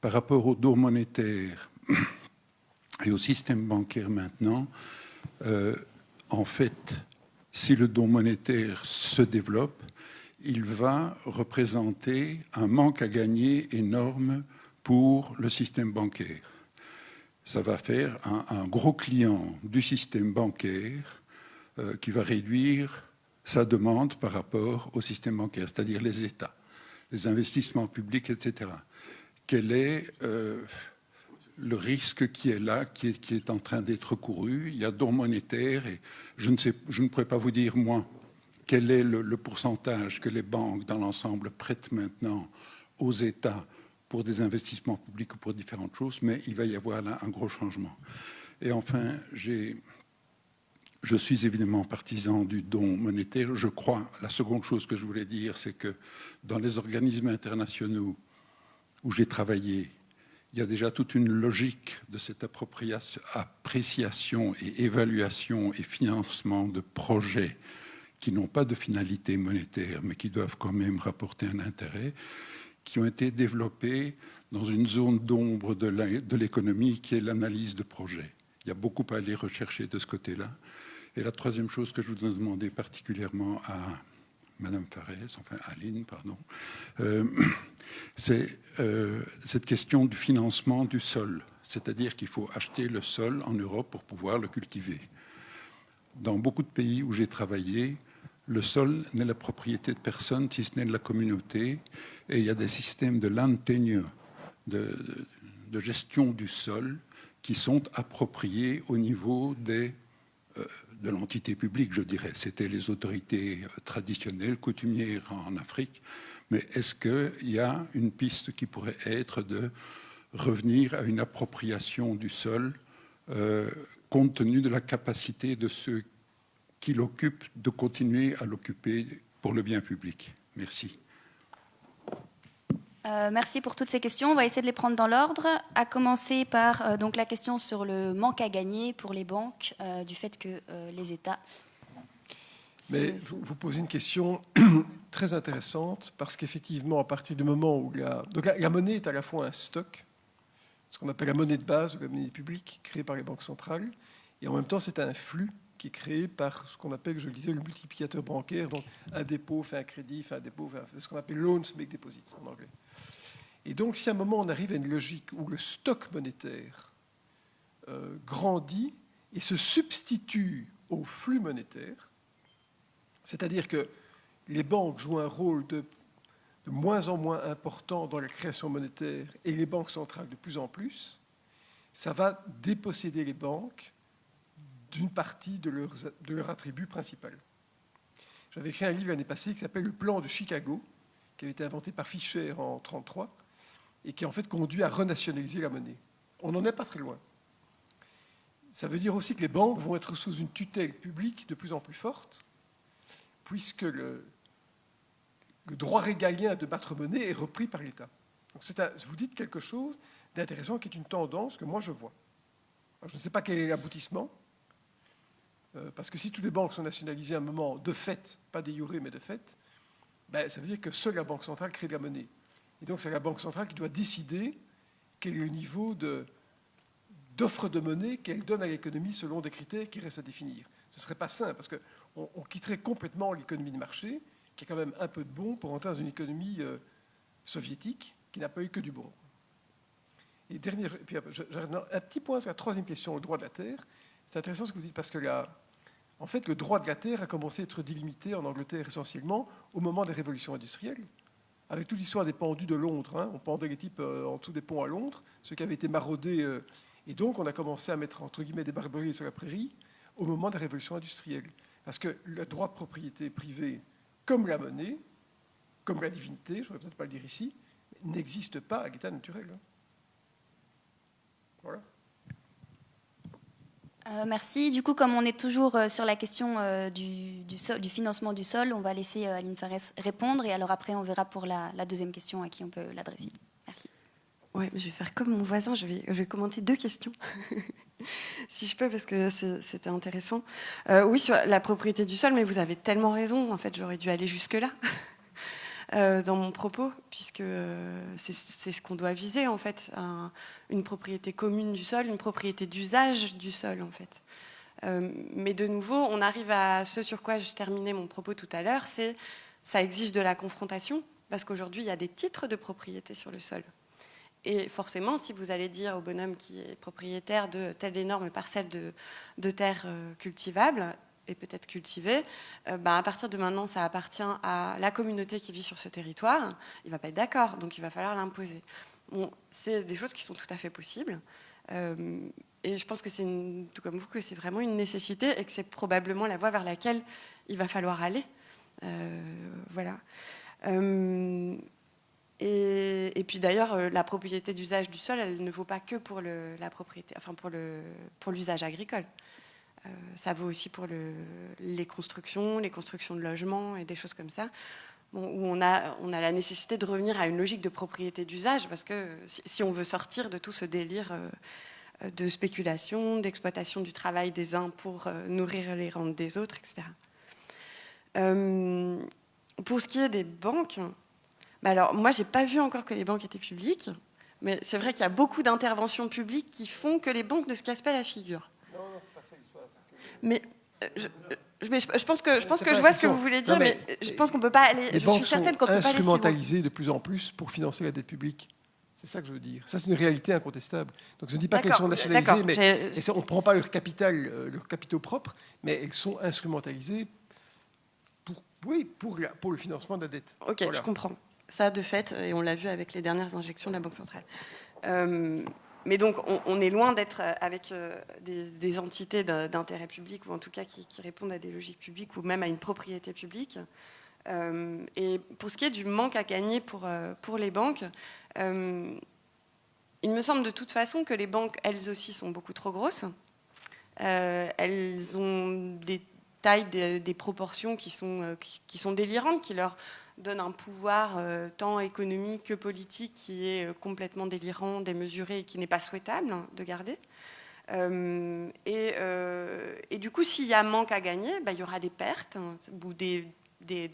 par rapport au dos monétaire et au système bancaire maintenant, en fait, si le don monétaire se développe, il va représenter un manque à gagner énorme pour le système bancaire. Ça va faire un gros client du système bancaire qui va réduire sa demande par rapport au système bancaire, c'est-à-dire les États, les investissements publics, etc. Quel est le risque qui est là, qui est en train d'être couru? Il y a don monétaire et je ne pourrais pas vous dire, moi, quel est le pourcentage que les banques dans l'ensemble prêtent maintenant aux États pour des investissements publics ou pour différentes choses, mais il va y avoir là un gros changement. Et enfin, je suis évidemment partisan du don monétaire. Je crois, la seconde chose que je voulais dire, c'est que dans les organismes internationaux où j'ai travaillé, il y a déjà toute une logique de cette appréciation et évaluation et financement de projets qui n'ont pas de finalité monétaire, mais qui doivent quand même rapporter un intérêt, qui ont été développés dans une zone d'ombre de l'économie qui est l'analyse de projets. Il y a beaucoup à aller rechercher de ce côté-là. Et la troisième chose que je voudrais demander particulièrement à Madame Farès, enfin Aline, pardon, c'est cette question du financement du sol. C'est-à-dire qu'il faut acheter le sol en Europe pour pouvoir le cultiver. Dans beaucoup de pays où j'ai travaillé, le sol n'est la propriété de personne, si ce n'est de la communauté, et il y a des systèmes de land tenure, de gestion du sol, qui sont appropriés au niveau de l'entité publique, je dirais. C'était les autorités traditionnelles, coutumières en Afrique. Mais est-ce qu'il y a une piste qui pourrait être de revenir à une appropriation du sol compte tenu de la capacité de ceux qui l'occupent de continuer à l'occuper pour le bien public? Merci. Merci pour toutes ces questions. On va essayer de les prendre dans l'ordre, à commencer par donc la question sur le manque à gagner pour les banques, du fait que les États... Mais vous posez une question très intéressante, parce qu'effectivement, à partir du moment où la monnaie est à la fois un stock, ce qu'on appelle la monnaie de base ou la monnaie publique, créée par les banques centrales, et en même temps, c'est un flux qui est créé par ce qu'on appelle, je le disais, le multiplicateur bancaire. Donc, un dépôt fait un crédit, fait un dépôt, c'est ce qu'on appelle loans make deposits en anglais. Et donc, si à un moment on arrive à une logique où le stock monétaire grandit et se substitue au flux monétaire, c'est-à-dire que les banques jouent un rôle de moins en moins important dans la création monétaire et les banques centrales de plus en plus, ça va déposséder les banques d'une partie de leur attribut principal. J'avais écrit un livre l'année passée qui s'appelle « Le plan de Chicago », qui avait été inventé par Fisher en 1933, et qui en fait conduit à renationaliser la monnaie. On n'en est pas très loin. Ça veut dire aussi que les banques vont être sous une tutelle publique de plus en plus forte, puisque le droit régalien de battre monnaie est repris par l'État. Donc vous dites quelque chose d'intéressant qui est une tendance que moi je vois. Alors, je ne sais pas quel est l'aboutissement, parce que si toutes les banques sont nationalisées à un moment de fait, pas des jure, mais de fait, ben, ça veut dire que seule la Banque centrale crée de la monnaie. Et donc c'est la Banque centrale qui doit décider quel est le niveau d'offre de monnaie qu'elle donne à l'économie selon des critères qui restent à définir. Ce ne serait pas simple, parce qu'on quitterait complètement l'économie de marché, qui est quand même un peu de bon, pour entrer dans une économie soviétique qui n'a pas eu que du bon. Et puis, un petit point sur la troisième question, le droit de la terre. C'est intéressant ce que vous dites, parce que en fait, le droit de la terre a commencé à être délimité en Angleterre essentiellement au moment des révolutions industrielles, avec toute l'histoire des pendus de Londres. Hein. On pendait les types en dessous des ponts à Londres, ceux qui avaient été maraudés. Et donc, on a commencé à mettre, entre guillemets, des barbelés sur la prairie au moment des révolutions industrielles. Parce que le droit de propriété privée, comme la monnaie, comme la divinité, je ne voudrais peut-être pas le dire ici, n'existe pas à l'état naturel. Voilà. Merci. Du coup, comme on est toujours sur la question du financement du sol, on va laisser Aline Farès répondre, et alors après, on verra pour la deuxième question à qui on peut l'adresser. Merci. Ouais, je vais faire comme mon voisin, je vais commenter 2 questions, si je peux, parce que c'était intéressant. Oui, sur la propriété du sol, mais vous avez tellement raison, en fait, j'aurais dû aller jusque-là dans mon propos, puisque c'est ce qu'on doit viser, en fait, une propriété commune du sol, une propriété d'usage du sol, en fait. Mais de nouveau, on arrive à ce sur quoi je terminais mon propos tout à l'heure, c'est ça exige de la confrontation, parce qu'aujourd'hui, il y a des titres de propriété sur le sol. Et forcément, si vous allez dire au bonhomme qui est propriétaire de telle énorme parcelle de terre cultivable et peut-être cultivée, à partir de maintenant, ça appartient à la communauté qui vit sur ce territoire, il ne va pas être d'accord, donc il va falloir l'imposer. Bon, c'est des choses qui sont tout à fait possibles. Et je pense que c'est, tout comme vous, que c'est vraiment une nécessité et que c'est probablement la voie vers laquelle il va falloir aller. Voilà. Et puis d'ailleurs, la propriété d'usage du sol, elle ne vaut pas que pour la propriété, enfin pour l'usage agricole. Ça vaut aussi pour les constructions de logements et des choses comme ça, bon, où on a la nécessité de revenir à une logique de propriété d'usage, parce que si on veut sortir de tout ce délire de spéculation, d'exploitation du travail des uns pour nourrir les rentes des autres, etc. Pour ce qui est des banques, alors moi, j'ai pas vu encore que les banques étaient publiques, mais c'est vrai qu'il y a beaucoup d'interventions publiques qui font que les banques ne se cassent pas la figure. Non, c'est pas ça l'histoire. Mais je pense que C'est pas je la vois ce que question. vous voulez Non, dire, mais je pense qu'on peut pas aller. Les Je banques suis certaine qu'on sont peut pas aller si loin. instrumentalisées de plus en plus pour financer la dette publique. C'est ça que je veux dire. Ça, c'est une réalité incontestable. Donc, je ne dis pas qu'elles sont nationalisées, mais on ne prend pas leur capital, leurs capitaux propres, mais elles sont instrumentalisées pour le financement de la dette. Ok, Voilà. je comprends. Ça, de fait, et on l'a vu avec les dernières injections de la Banque centrale. Mais donc, on est loin d'être avec des entités d'intérêt public, ou en tout cas qui répondent à des logiques publiques, ou même à une propriété publique. Et pour ce qui est du manque à gagner pour les banques, il me semble de toute façon que les banques, elles aussi, sont beaucoup trop grosses. Elles ont des tailles, des proportions qui sont délirantes, qui leur donnent un pouvoir tant économique que politique qui est complètement délirant, démesuré et qui n'est pas souhaitable de garder. Et du coup, s'il y a manque à gagner, il y aura des pertes ou des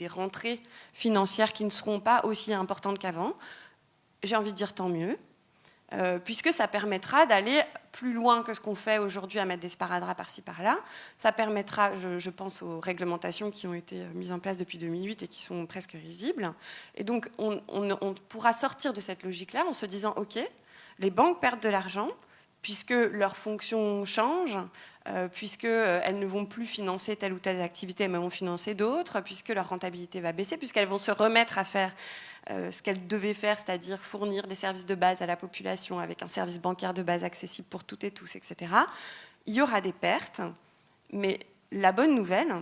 rentrées financières qui ne seront pas aussi importantes qu'avant. J'ai envie de dire tant mieux, puisque ça permettra d'aller plus loin que ce qu'on fait aujourd'hui à mettre des sparadraps par-ci par-là. Ça permettra, je pense aux réglementations qui ont été mises en place depuis 2008 et qui sont presque risibles. Et donc, on pourra sortir de cette logique-là en se disant, OK, les banques perdent de l'argent, puisque leurs fonctions changent, puisqu'elles ne vont plus financer telle ou telle activité, mais vont financer d'autres, puisque leur rentabilité va baisser, puisqu'elles vont se remettre à faire ce qu'elles devaient faire, c'est-à-dire fournir des services de base à la population avec un service bancaire de base accessible pour toutes et tous, etc. Il y aura des pertes, mais la bonne nouvelle,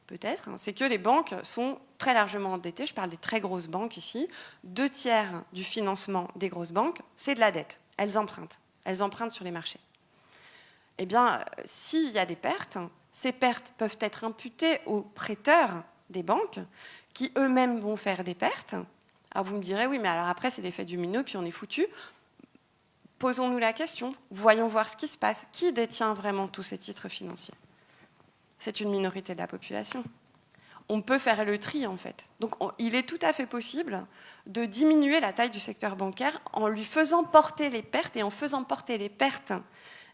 peut-être, c'est que les banques sont très largement endettées. Je parle des très grosses banques ici. 2/3 du financement des grosses banques, c'est de la dette. Elles empruntent. Elles empruntent sur les marchés. Eh bien, s'il y a des pertes, ces pertes peuvent être imputées aux prêteurs des banques qui eux-mêmes vont faire des pertes. Alors vous me direz, oui, mais alors après, c'est l'effet domino, puis on est foutu. Posons-nous la question, voyons voir ce qui se passe. Qui détient vraiment tous ces titres financiers ? C'est une minorité de la population. On peut faire le tri, en fait. Donc, il est tout à fait possible de diminuer la taille du secteur bancaire en lui faisant porter les pertes et en faisant porter les pertes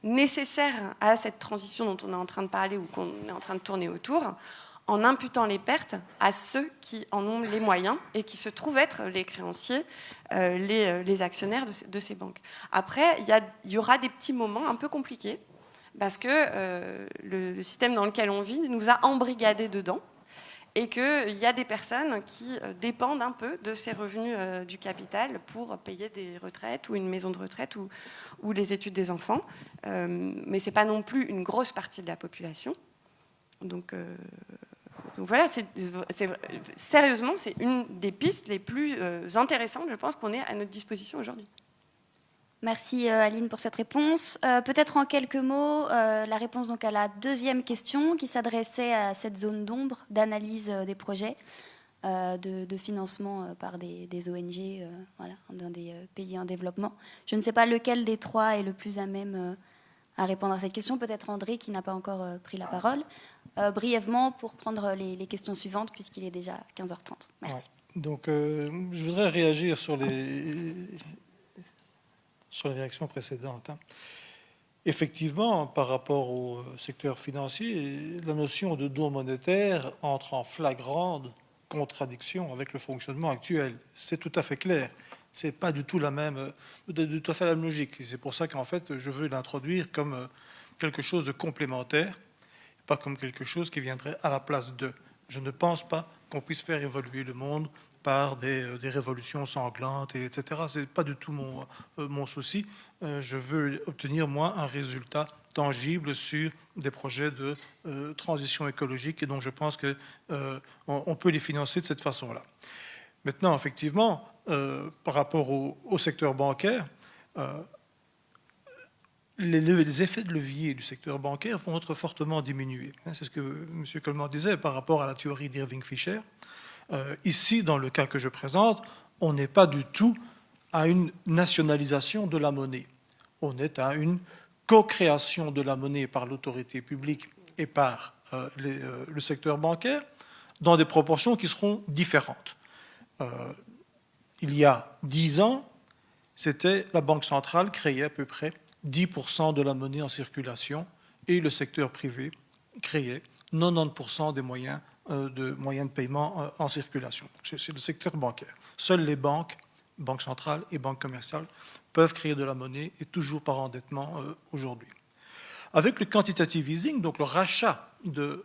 nécessaires à cette transition dont on est en train de parler ou qu'on est en train de tourner autour, en imputant les pertes à ceux qui en ont les moyens et qui se trouvent être les créanciers, les actionnaires de ces banques. Après, il y aura des petits moments un peu compliqués parce que le système dans lequel on vit nous a embrigadés dedans et qu'il y a des personnes qui dépendent un peu de ces revenus du capital pour payer des retraites ou une maison de retraite ou les études des enfants. Mais ce n'est pas non plus une grosse partie de la population. Donc voilà, sérieusement, c'est une des pistes les plus intéressantes, je pense, qu'on ait à notre disposition aujourd'hui. Merci Aline pour cette réponse. Peut-être en quelques mots, la réponse donc à la deuxième question qui s'adressait à cette zone d'ombre d'analyse des projets de financement par des ONG voilà, dans des pays en développement. Je ne sais pas lequel des trois est le plus à même à répondre à cette question. Peut-être André qui n'a pas encore pris la parole. Brièvement pour prendre les questions suivantes puisqu'il est déjà 15h30. Merci. Ouais. Donc je voudrais réagir sur les réactions précédentes. Effectivement, par rapport au secteur financier, la notion de don monétaire entre en flagrante contradiction avec le fonctionnement actuel. C'est tout à fait clair. C'est pas du tout la même logique. C'est pour ça qu'en fait, je veux l'introduire comme quelque chose de complémentaire, pas comme quelque chose qui viendrait à la place de. Je ne pense pas qu'on puisse faire évoluer le monde par des révolutions sanglantes, etc. Ce n'est pas du tout mon souci. Je veux obtenir, moi, un résultat tangible sur des projets de transition écologique, et donc je pense qu'on peut les financer de cette façon-là. Maintenant, effectivement, par rapport au secteur bancaire, les effets de levier du secteur bancaire vont être fortement diminués. C'est ce que M. Coleman disait par rapport à la théorie d'Irving Fisher. Ici, dans le cas que je présente, on n'est pas du tout à une nationalisation de la monnaie. On est à une co-création de la monnaie par l'autorité publique et par le secteur bancaire dans des proportions qui seront différentes. Il y a 10 ans, c'était la Banque centrale créait à peu près 10% de la monnaie en circulation et le secteur privé créait 90% des moyens de paiement en circulation. C'est le secteur bancaire. Seules les banques centrales et banques commerciales, peuvent créer de la monnaie et toujours par endettement aujourd'hui. Avec le quantitative easing, donc le rachat de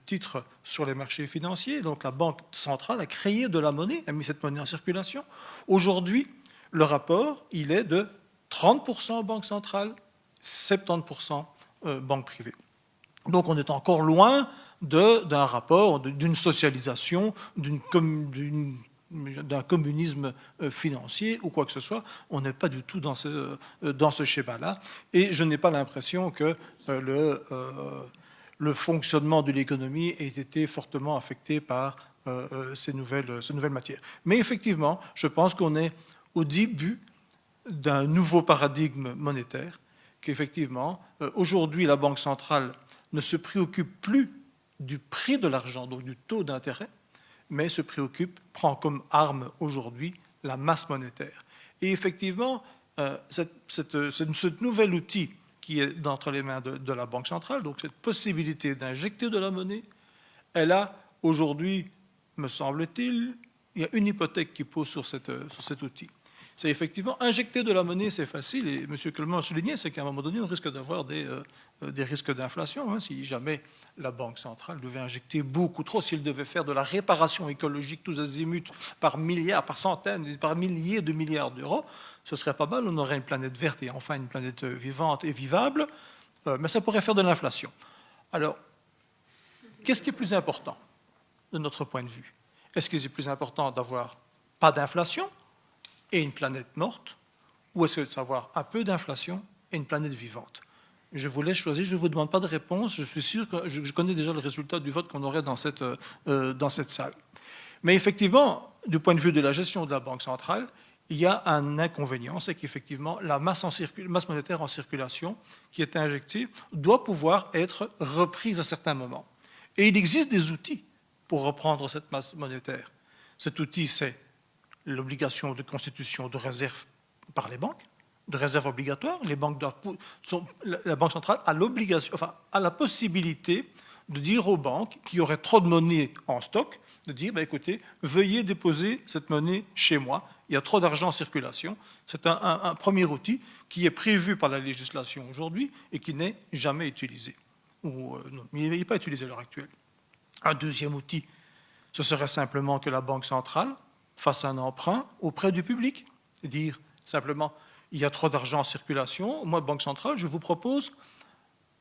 titres sur les marchés financiers, donc la Banque centrale a créé de la monnaie, a mis cette monnaie en circulation. Aujourd'hui, le rapport, il est de 30% banque centrale, 70% banque privée. Donc on est encore loin d'un rapport, d'une socialisation, d'un communisme financier ou quoi que ce soit. On n'est pas du tout dans ce schéma-là. Et je n'ai pas l'impression que le fonctionnement de l'économie ait été fortement affecté par ces nouvelles matières. Mais effectivement, je pense qu'on est au début d'un nouveau paradigme monétaire, qu'effectivement, aujourd'hui, la Banque centrale ne se préoccupe plus du prix de l'argent, donc du taux d'intérêt, mais se préoccupe, prend comme arme aujourd'hui la masse monétaire. Et effectivement, ce nouvel outil qui est entre les mains de la Banque centrale, donc cette possibilité d'injecter de la monnaie, elle a aujourd'hui, me semble-t-il, il y a une hypothèque qui pose sur cet outil. C'est effectivement, injecter de la monnaie, c'est facile, et M. Clément a souligné, c'est qu'à un moment donné, on risque d'avoir des risques d'inflation, hein, si jamais la Banque centrale devait injecter beaucoup trop, si elle devait faire de la réparation écologique tous azimuts par milliards, par centaines, par milliers de milliards d'euros, ce serait pas mal, on aurait une planète verte et enfin une planète vivante et vivable, mais ça pourrait faire de l'inflation. Alors, qu'est-ce qui est plus important de notre point de vue? Est-ce que c'est plus important d'avoir pas d'inflation et une planète morte, ou est-ce que d'avoir un peu d'inflation et une planète vivante? Je vous laisse choisir, je ne vous demande pas de réponse, je suis sûr que je connais déjà le résultat du vote qu'on aurait dans cette salle. Mais effectivement, du point de vue de la gestion de la Banque centrale, il y a un inconvénient, c'est qu'effectivement, la masse monétaire en circulation qui est injectée doit pouvoir être reprise à certains moments. Et il existe des outils pour reprendre cette masse monétaire. Cet outil, c'est l'obligation de constitution de réserves par les banques, de réserves obligatoires. Les banques la Banque centrale a l'obligation, enfin, a la possibilité de dire aux banques qui auraient trop de monnaie en stock, de dire, bah, écoutez, veuillez déposer cette monnaie chez moi, il y a trop d'argent en circulation. C'est un premier outil qui est prévu par la législation aujourd'hui et qui n'est jamais utilisé. Non, il n'est pas utilisé à l'heure actuelle. Un deuxième outil, ce serait simplement que la Banque centrale fasse un emprunt auprès du public, et dire simplement, il y a trop d'argent en circulation, moi, Banque centrale, je vous propose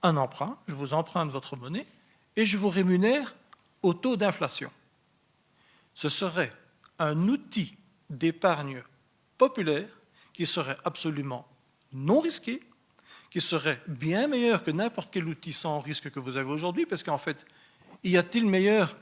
un emprunt, je vous emprunte votre monnaie et je vous rémunère au taux d'inflation. Ce serait un outil d'épargne populaire qui serait absolument non risqué, qui serait bien meilleur que n'importe quel outil sans risque que vous avez aujourd'hui, parce qu'en fait, y a-t-il meilleur,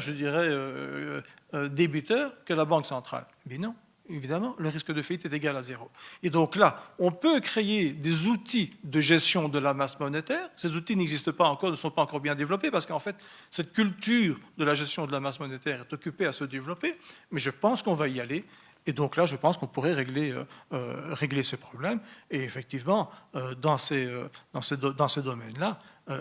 je dirais, débiteur que la Banque centrale? Mais non, évidemment, le risque de faillite est égal à 0. Et donc là, on peut créer des outils de gestion de la masse monétaire. Ces outils n'existent pas encore, ne sont pas encore bien développés, parce qu'en fait, cette culture de la gestion de la masse monétaire est occupée à se développer, mais je pense qu'on va y aller. Et donc là, je pense qu'on pourrait régler ce problème. Et effectivement, dans ces domaines-là,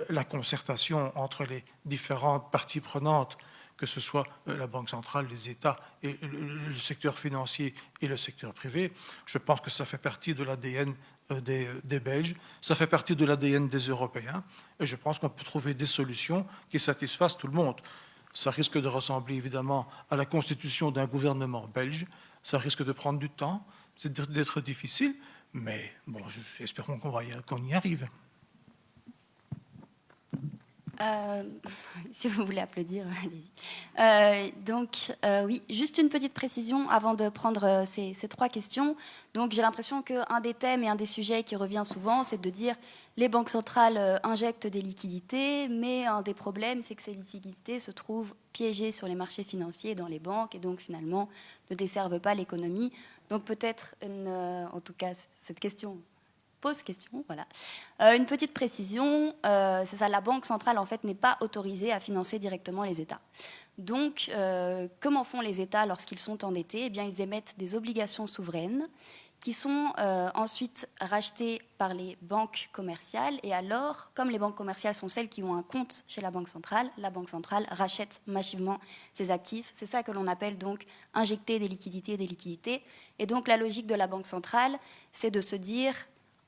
la concertation entre les différentes parties prenantes, que ce soit la Banque centrale, les États, et le secteur financier et le secteur privé, je pense que ça fait partie de l'ADN des Belges, ça fait partie de l'ADN des Européens, et je pense qu'on peut trouver des solutions qui satisfassent tout le monde. Ça risque de ressembler évidemment à la constitution d'un gouvernement belge, ça risque de prendre du temps, c'est d'être difficile, mais bon, espérons qu'on y arrive. Si vous voulez applaudir, allez-y. Oui, juste une petite précision avant de prendre ces trois questions. Donc, j'ai l'impression qu'un des thèmes et un des sujets qui revient souvent, c'est de dire les banques centrales injectent des liquidités, mais un des problèmes, c'est que ces liquidités se trouvent piégées sur les marchés financiers, dans les banques, et donc finalement ne desservent pas l'économie. Donc, peut-être, en tout cas, cette question pose question, voilà. Une petite précision, c'est ça, la Banque centrale, en fait, n'est pas autorisée à financer directement les États. Donc, comment font les États lorsqu'ils sont endettés? Eh bien, ils émettent des obligations souveraines qui sont ensuite rachetées par les banques commerciales. Et alors, comme les banques commerciales sont celles qui ont un compte chez la Banque centrale rachète massivement ces actifs. C'est ça que l'on appelle donc injecter des liquidités. Et donc la logique de la Banque centrale, c'est de se dire,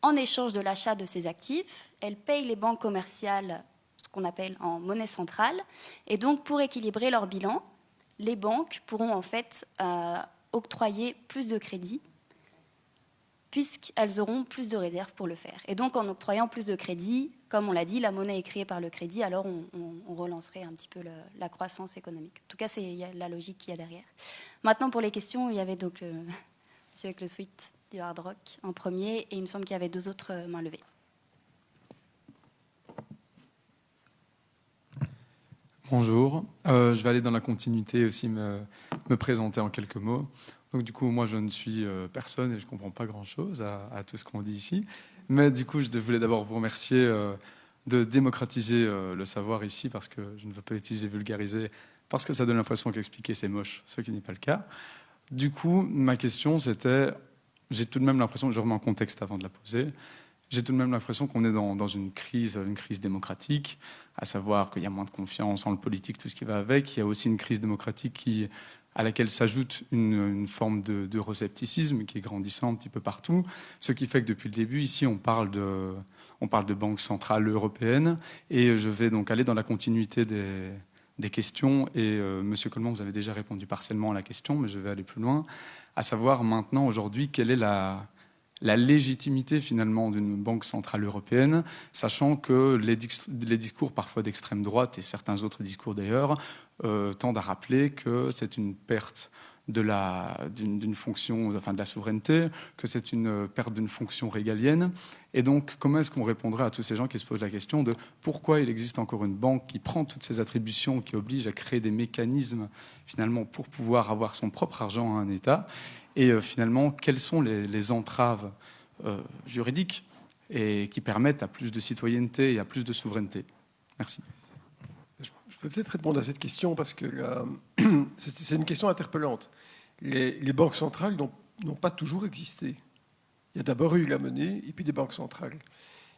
en échange de l'achat de ces actifs, elle paye les banques commerciales, ce qu'on appelle en monnaie centrale. Et donc, pour équilibrer leur bilan, les banques pourront en fait octroyer plus de crédits, puisqu'elles auront plus de réserves pour le faire. Et donc, en octroyant plus de crédit, comme on l'a dit, la monnaie est créée par le crédit, alors on relancerait un petit peu la croissance économique. En tout cas, c'est la logique qu'il y a derrière. Maintenant, pour les questions, il y avait donc monsieur avec le suite du Hard Rock en premier, et il me semble qu'il y avait 2 autres mains levées. Bonjour, je vais aller dans la continuité et aussi me présenter en quelques mots. Donc du coup, moi je ne suis personne et je ne comprends pas grand-chose à tout ce qu'on dit ici. Mais du coup, je voulais d'abord vous remercier de démocratiser le savoir ici, parce que je ne veux pas utiliser vulgariser, parce que ça donne l'impression qu'expliquer c'est moche, ce qui n'est pas le cas. Du coup, ma question c'était, j'ai tout de même l'impression, je remets en contexte avant de la poser, j'ai tout de même l'impression qu'on est dans une crise démocratique, à savoir qu'il y a moins de confiance en le politique, tout ce qui va avec. Il y a aussi une crise démocratique à laquelle s'ajoute une forme d'euroscepticisme qui est grandissant un petit peu partout. Ce qui fait que depuis le début, ici, on parle de banque centrale européenne. Et je vais donc aller dans la continuité des questions. Et Monsieur Coleman, vous avez déjà répondu partiellement à la question, mais je vais aller plus loin. À savoir maintenant, aujourd'hui, quelle est la légitimité finalement d'une banque centrale européenne, sachant que les discours parfois d'extrême droite et certains autres discours d'ailleurs tendent à rappeler que c'est une perte d'une fonction, enfin de la souveraineté, que c'est une perte d'une fonction régalienne. Et donc, comment est-ce qu'on répondrait à tous ces gens qui se posent la question de pourquoi il existe encore une banque qui prend toutes ces attributions, qui oblige à créer des mécanismes finalement pour pouvoir avoir son propre argent à un État? Et finalement, quelles sont les entraves juridiques et qui permettent à plus de citoyenneté et à plus de souveraineté? Merci. Je peux peut-être répondre à cette question parce que c'est une question interpellante. Les banques centrales n'ont pas toujours existé. Il y a d'abord eu la monnaie et puis des banques centrales.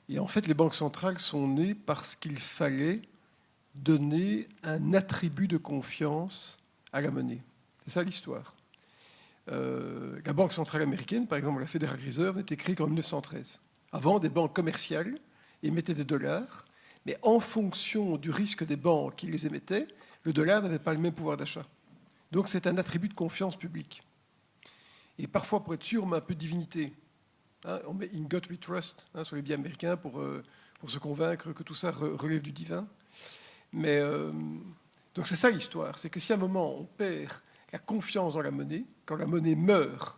Et en fait, les banques centrales sont nées parce qu'il fallait donner un attribut de confiance à la monnaie. C'est ça l'histoire. La Banque centrale américaine, par exemple la Federal Reserve, n'était créée qu'en 1913. Avant, des banques commerciales émettaient des dollars, mais en fonction du risque des banques qui les émettaient, le dollar n'avait pas le même pouvoir d'achat. Donc c'est un attribut de confiance publique. Et parfois, pour être sûr, on met un peu de divinité. On met « in God we trust » sur les billets américains pour se convaincre que tout ça relève du divin. Mais donc c'est ça l'histoire, c'est que si à un moment on perd la confiance dans la monnaie, quand la monnaie meurt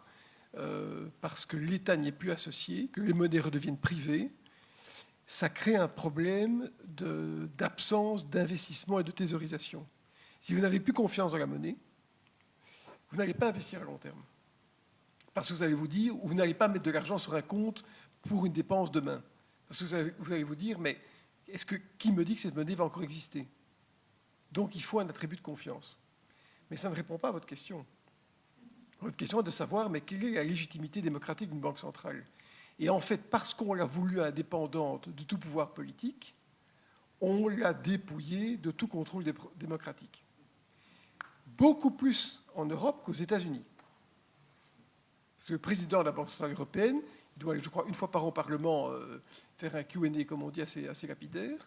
parce que l'État n'y est plus associé, que les monnaies redeviennent privées, ça crée un problème d'absence d'investissement et de thésaurisation. Si vous n'avez plus confiance dans la monnaie, vous n'allez pas investir à long terme. Parce que vous allez vous dire, ou vous n'allez pas mettre de l'argent sur un compte pour une dépense demain. Parce que vous allez vous dire, mais qui me dit que cette monnaie va encore exister? Donc il faut un attribut de confiance. Mais ça ne répond pas à votre question. Votre question est de savoir, mais quelle est la légitimité démocratique d'une banque centrale? Et en fait, parce qu'on l'a voulu indépendante de tout pouvoir politique, on l'a dépouillée de tout contrôle démocratique. Beaucoup plus en Europe qu'aux États-Unis. Parce que le président de la Banque centrale européenne, il doit aller, je crois, une fois par an au Parlement faire un Q&A, comme on dit, assez lapidaire.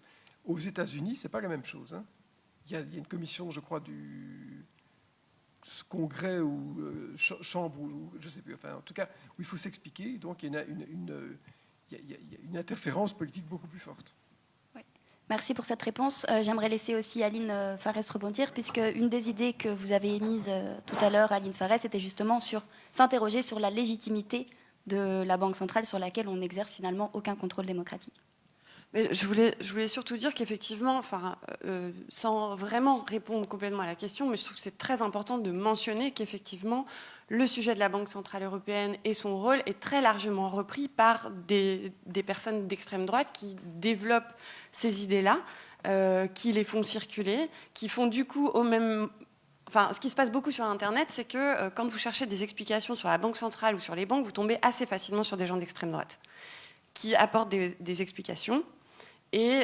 Aux États-Unis, ce n'est pas la même chose. Il y a une commission, je crois, du congrès ou chambre, ou je ne sais plus, enfin, en tout cas, où il faut s'expliquer. Donc, il y a une interférence politique beaucoup plus forte. Oui. Merci pour cette réponse. J'aimerais laisser aussi Aline Farès rebondir, puisque une des idées que vous avez émises tout à l'heure, Aline Farès, était justement sur s'interroger sur la légitimité de la Banque centrale sur laquelle on n'exerce finalement aucun contrôle démocratique. Mais je voulais surtout dire qu'effectivement, sans vraiment répondre complètement à la question, mais je trouve que c'est très important de mentionner qu'effectivement, le sujet de la Banque centrale européenne et son rôle est très largement repris par des personnes d'extrême droite qui développent ces idées-là, qui les font circuler, qui font du coup Enfin, ce qui se passe beaucoup sur Internet, c'est que quand vous cherchez des explications sur la Banque centrale ou sur les banques, vous tombez assez facilement sur des gens d'extrême droite qui apportent des explications. Et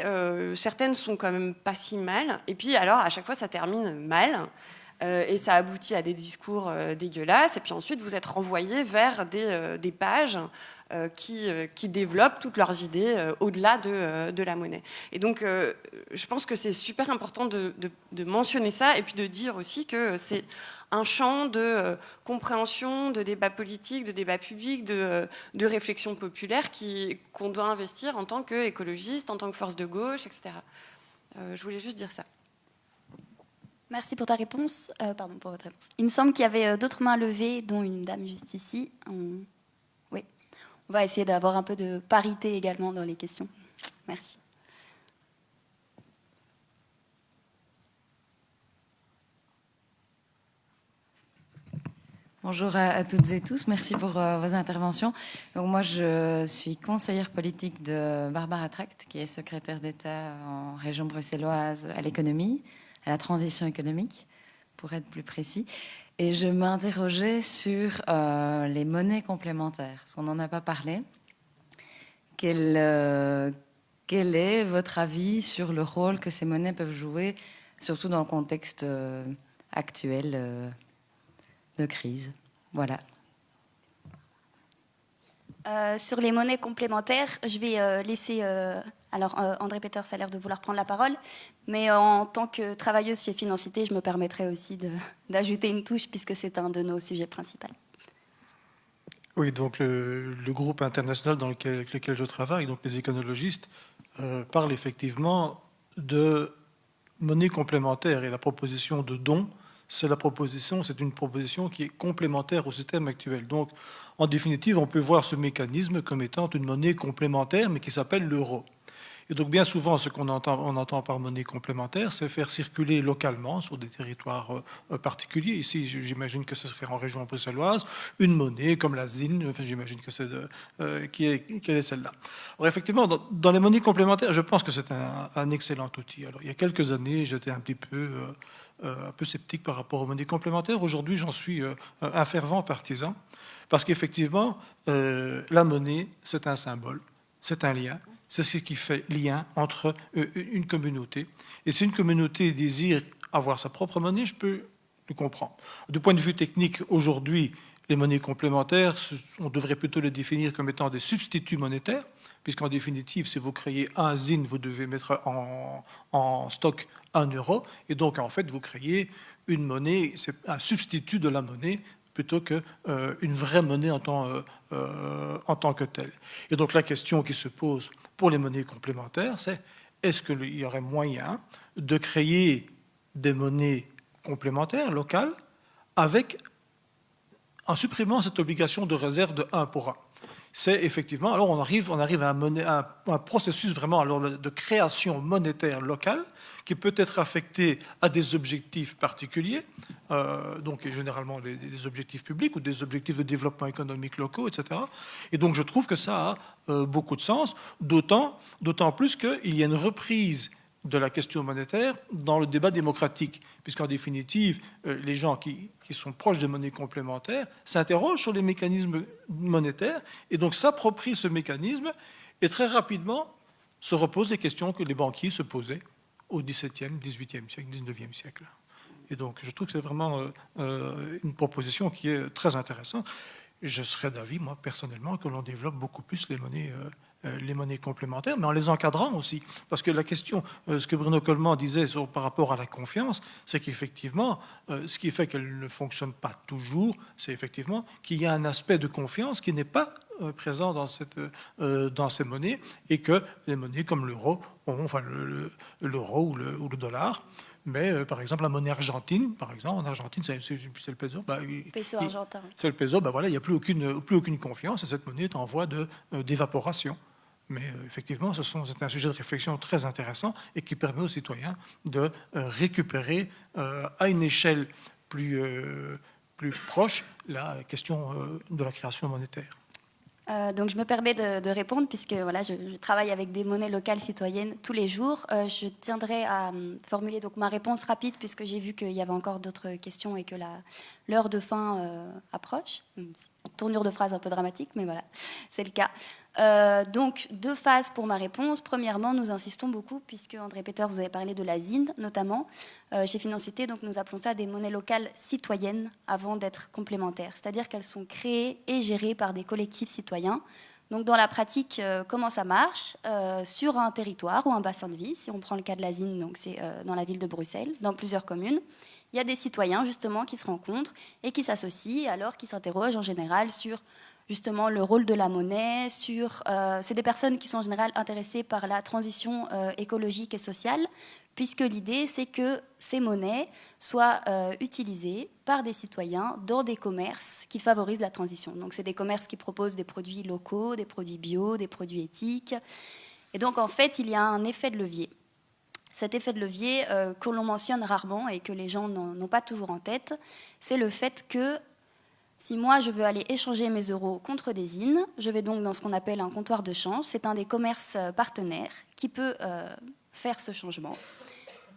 certaines sont quand même pas si mal. Et puis, alors, à chaque fois, ça termine mal. Et ça aboutit à des discours dégueulasses. Et puis ensuite, vous êtes renvoyé vers des pages qui développent toutes leurs idées au-delà de la monnaie. Et donc, je pense que c'est super important de mentionner ça et puis de dire aussi que c'est un champ de compréhension, de débat politique, de débat public, de réflexion populaire qu'on doit investir en tant qu'écologiste, en tant que force de gauche, etc. Je voulais juste dire ça. Merci pour ta réponse. Pardon, pour votre réponse. Il me semble qu'il y avait d'autres mains levées, dont une dame juste ici. Oui. On va essayer d'avoir un peu de parité également dans les questions. Merci. Bonjour à toutes et tous, merci pour vos interventions. Donc moi, je suis conseillère politique de Barbara Tract, qui est secrétaire d'État en région bruxelloise à l'économie, à la transition économique, pour être plus précis. Et je m'interrogeais sur les monnaies complémentaires, parce qu'on n'en a pas parlé. Quel est votre avis sur le rôle que ces monnaies peuvent jouer, surtout dans le contexte actuel de crise? Voilà. Sur les monnaies complémentaires, je vais laisser... alors, André Peters a l'air de vouloir prendre la parole, mais en tant que travailleuse chez Financité, je me permettrai aussi d'ajouter une touche, puisque c'est un de nos sujets principaux. Oui, donc le groupe international avec lequel je travaille, donc les éconologistes, parle effectivement de monnaie complémentaire, et la proposition de don, c'est une proposition qui est complémentaire au système actuel. Donc, en définitive, on peut voir ce mécanisme comme étant une monnaie complémentaire, mais qui s'appelle l'euro. Et donc, bien souvent, ce qu'on entend par monnaie complémentaire, c'est faire circuler localement, sur des territoires particuliers. Ici, j'imagine que ce serait en région bruxelloise, une monnaie comme la ZIN, enfin, j'imagine que c'est quelle est celle-là. Alors, effectivement, dans les monnaies complémentaires, je pense que c'est un excellent outil. Alors, il y a quelques années, j'étais un peu sceptique par rapport aux monnaies complémentaires. Aujourd'hui, j'en suis un fervent partisan, parce qu'effectivement, la monnaie, c'est un symbole, c'est un lien. C'est ce qui fait lien entre une communauté. Et si une communauté désire avoir sa propre monnaie, je peux le comprendre. Du point de vue technique, aujourd'hui, les monnaies complémentaires, on devrait plutôt les définir comme étant des substituts monétaires, puisqu'en définitive, si vous créez un ZIN, vous devez mettre en stock 1 euro, et donc en fait, vous créez une monnaie, c'est un substitut de la monnaie, plutôt qu'une vraie monnaie en tant que telle. Et donc la question qui se pose pour les monnaies complémentaires, c'est est-ce qu'il y aurait moyen de créer des monnaies complémentaires locales en supprimant cette obligation de réserve de 1 pour 1. C'est effectivement, alors on arrive à un processus vraiment de création monétaire locale qui peut être affecté à des objectifs particuliers, donc généralement des objectifs publics ou des objectifs de développement économique locaux, etc. Et donc je trouve que ça a beaucoup de sens, d'autant plus qu'il y a une reprise de la question monétaire dans le débat démocratique, puisqu'en définitive, les gens qui sont proches des monnaies complémentaires s'interrogent sur les mécanismes monétaires et donc s'approprient ce mécanisme et très rapidement se reposent les questions que les banquiers se posaient au XVIIe, XVIIIe siècle, XIXe siècle. Et donc je trouve que c'est vraiment une proposition qui est très intéressante. Je serais d'avis, moi, personnellement, que l'on développe beaucoup plus les monnaies complémentaires, mais en les encadrant aussi. Parce que la question, ce que Bruno Coleman disait par rapport à la confiance, c'est qu'effectivement, ce qui fait qu'elle ne fonctionne pas toujours, c'est effectivement qu'il y a un aspect de confiance qui n'est pas présent dans ces monnaies, et que les monnaies comme l'euro, enfin l'euro ou le dollar, mais par exemple la monnaie argentine, par exemple, en Argentine, c'est le peso. Peso argentin. C'est le peso, voilà, il n'y a plus aucune confiance, et cette monnaie est en voie d'évaporation. Mais effectivement, c'est un sujet de réflexion très intéressant et qui permet aux citoyens de récupérer à une échelle plus proche la question de la création monétaire. Donc je me permets de répondre puisque voilà, je travaille avec des monnaies locales citoyennes tous les jours. Je tiendrai à formuler donc ma réponse rapide puisque j'ai vu qu'il y avait encore d'autres questions et que l'heure de fin approche. Tournure de phrase un peu dramatique, mais voilà, c'est le cas. Donc 2 phases pour ma réponse. Premièrement, nous insistons beaucoup, puisque André Peter, vous avez parlé de la ZIN notamment. Chez Financité, donc, nous appelons ça des monnaies locales citoyennes avant d'être complémentaires. C'est-à-dire qu'elles sont créées et gérées par des collectifs citoyens. Donc dans la pratique, comment ça marche sur un territoire ou un bassin de vie. Si on prend le cas de la ZIN, donc c'est dans la ville de Bruxelles, dans plusieurs communes. Il y a des citoyens justement qui se rencontrent et qui s'associent, alors qui s'interrogent en général sur justement le rôle de la monnaie, c'est des personnes qui sont en général intéressées par la transition écologique et sociale, puisque l'idée c'est que ces monnaies soient utilisées par des citoyens dans des commerces qui favorisent la transition. Donc c'est des commerces qui proposent des produits locaux, des produits bio, des produits éthiques. Et donc en fait il y a un effet de levier. Cet effet de levier que l'on mentionne rarement et que les gens n'ont pas toujours en tête, c'est le fait que si moi je veux aller échanger mes euros contre des ZIN, je vais donc dans ce qu'on appelle un comptoir de change. C'est un des commerces partenaires qui peut faire ce changement.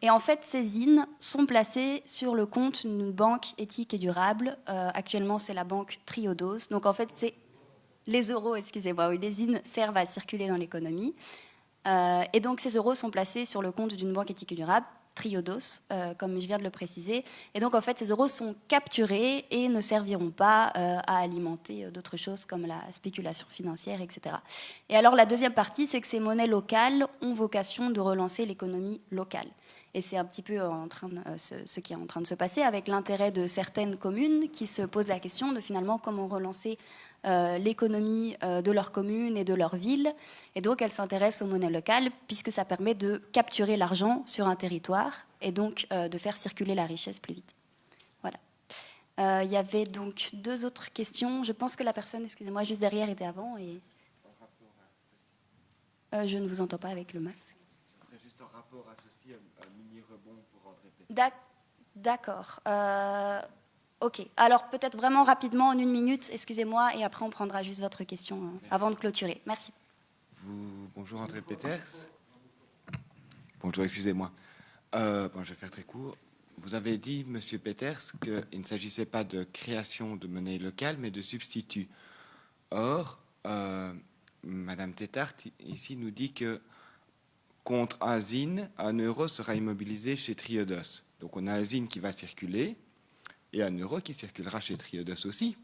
Et en fait, ces ZIN sont placés sur le compte d'une banque éthique et durable. Actuellement, c'est la banque Triodos. Donc en fait, c'est les euros, excusez-moi, oui, les ZIN servent à circuler dans l'économie. Et donc ces euros sont placés sur le compte d'une banque éthique et durable, Triodos, comme je viens de le préciser. Et donc en fait ces euros sont capturés et ne serviront pas à alimenter d'autres choses comme la spéculation financière, etc. Et alors la deuxième partie, c'est que ces monnaies locales ont vocation de relancer l'économie locale. Et c'est un petit peu ce qui est en train de se passer avec l'intérêt de certaines communes qui se posent la question de finalement comment relancer l'économie de leur commune et de leur ville. Et donc, elles s'intéressent aux monnaies locales puisque ça permet de capturer l'argent sur un territoire et donc de faire circuler la richesse plus vite. Voilà. Il y avait donc 2 autres questions. Je pense que la personne, excusez-moi, juste derrière était avant. Et je ne vous entends pas avec le masque. Ce serait juste un rapport associé à un mini-rebond pour André Peter. D'accord. Ok, alors peut-être vraiment rapidement, en 1 minute, excusez-moi, et après on prendra juste votre question avant de clôturer. Merci. Bonjour André Peters. Bonjour, excusez-moi. Je vais faire très court. Vous avez dit, Monsieur Peters, qu'il ne s'agissait pas de création de monnaie locale, mais de substitut. Or, Madame Tétart, ici, nous dit que contre un ZIN, 1 euro sera immobilisé chez Triodos. Donc on a un ZIN qui va circuler, et 1 euro qui circulera chez Triodos aussi,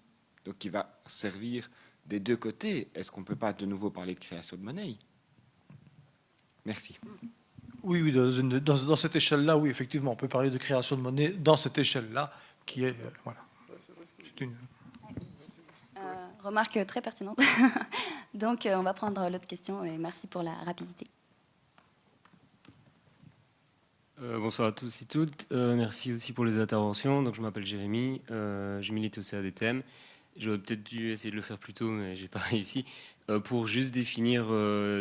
donc qui va servir des 2 côtés. Est-ce qu'on ne peut pas de nouveau parler de création de monnaie? Merci. Oui, dans cette échelle-là, oui, effectivement, on peut parler de création de monnaie dans cette échelle-là, qui est, voilà. C'est une... Remarque très pertinente. Donc, on va prendre l'autre question, et merci pour la rapidité. Bonsoir à tous et toutes. Merci aussi pour les interventions. Donc, je m'appelle Jérémy, je milite au CADTM. J'aurais peut-être dû essayer de le faire plus tôt, mais j'ai pas réussi. Pour juste définir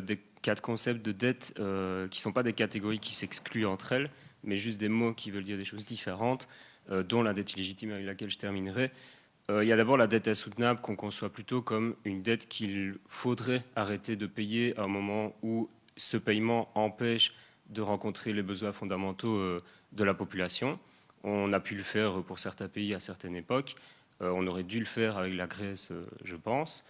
des 4 concepts de dette qui ne sont pas des catégories qui s'excluent entre elles, mais juste des mots qui veulent dire des choses différentes, dont la dette illégitime avec laquelle je terminerai. Il y a d'abord la dette insoutenable qu'on conçoit plutôt comme une dette qu'il faudrait arrêter de payer à un moment où ce paiement empêche de rencontrer les besoins fondamentaux de la population. On a pu le faire pour certains pays à certaines époques. On aurait dû le faire avec la Grèce, je pense.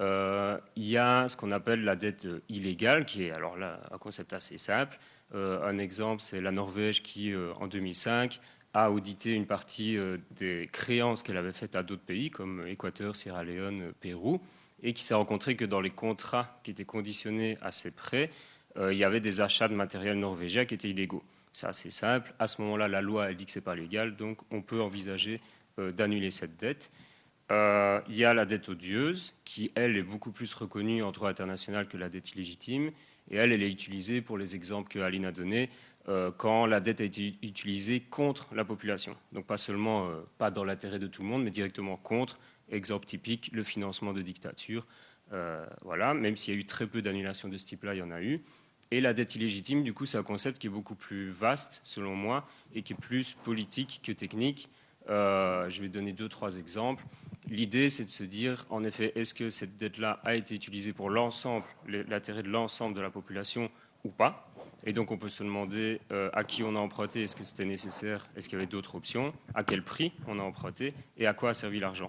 Il y a ce qu'on appelle la dette illégale, qui est alors là un concept assez simple. Un exemple, c'est la Norvège qui, en 2005, a audité une partie des créances qu'elle avait faites à d'autres pays, comme Équateur, Sierra Leone, Pérou, et qui s'est rencontré que dans les contrats qui étaient conditionnés à ces prêts, il y avait des achats de matériel norvégien qui étaient illégaux. C'est assez simple. À ce moment-là, la loi elle dit que ce n'est pas légal, donc on peut envisager d'annuler cette dette. Il y a la dette odieuse, qui, elle, est beaucoup plus reconnue en droit international que la dette illégitime. Et elle est utilisée pour les exemples que Aline a donnés, quand la dette a été utilisée contre la population. Donc pas seulement, pas dans l'intérêt de tout le monde, mais directement contre. Exemple typique, le financement de dictatures. Voilà, même s'il y a eu très peu d'annulations de ce type-là, il y en a eu. Et la dette illégitime, du coup, c'est un concept qui est beaucoup plus vaste, selon moi, et qui est plus politique que technique. Je vais donner 2-3 exemples. L'idée, c'est de se dire, en effet, est-ce que cette dette-là a été utilisée pour l'ensemble, l'intérêt de l'ensemble de la population ou pas? Et donc, on peut se demander à qui on a emprunté, est-ce que c'était nécessaire, est-ce qu'il y avait d'autres options, à quel prix on a emprunté et à quoi a servi l'argent.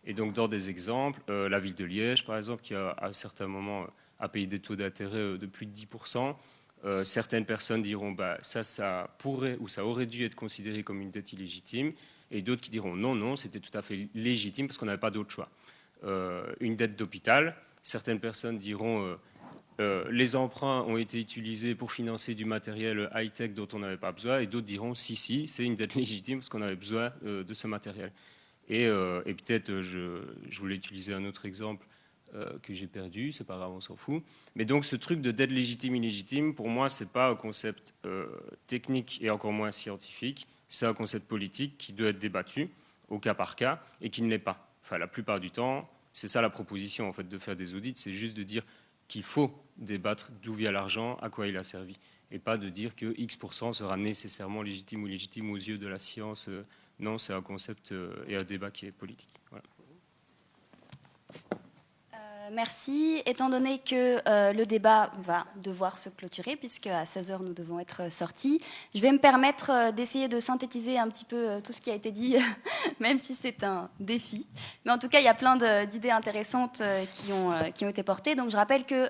Et donc, dans des exemples, la ville de Liège, par exemple, qui à un certain moment a payé des taux d'intérêt de plus de 10%, certaines personnes diront ça pourrait ou ça aurait dû être considéré comme une dette illégitime, et d'autres qui diront non, c'était tout à fait légitime parce qu'on n'avait pas d'autre choix. Une dette d'hôpital, certaines personnes diront les emprunts ont été utilisés pour financer du matériel high-tech dont on n'avait pas besoin, et d'autres diront si, c'est une dette légitime parce qu'on avait besoin de ce matériel. Et peut-être, je voulais utiliser un autre exemple que j'ai perdu, c'est pas grave, on s'en fout. Mais donc ce truc de dette légitime, illégitime, pour moi, c'est pas un concept technique et encore moins scientifique, c'est un concept politique qui doit être débattu au cas par cas et qui ne l'est pas. Enfin, la plupart du temps, c'est ça la proposition en fait de faire des audits, c'est juste de dire qu'il faut débattre d'où vient l'argent, à quoi il a servi, et pas de dire que X% sera nécessairement légitime ou illégitime aux yeux de la science. Non, c'est un concept et un débat qui est politique. Voilà. Merci. Étant donné que le débat va devoir se clôturer, puisque à 16h nous devons être sortis, je vais me permettre d'essayer de synthétiser un petit peu tout ce qui a été dit, même si c'est un défi. Mais en tout cas, il y a plein d'idées intéressantes qui ont été portées. Donc je rappelle que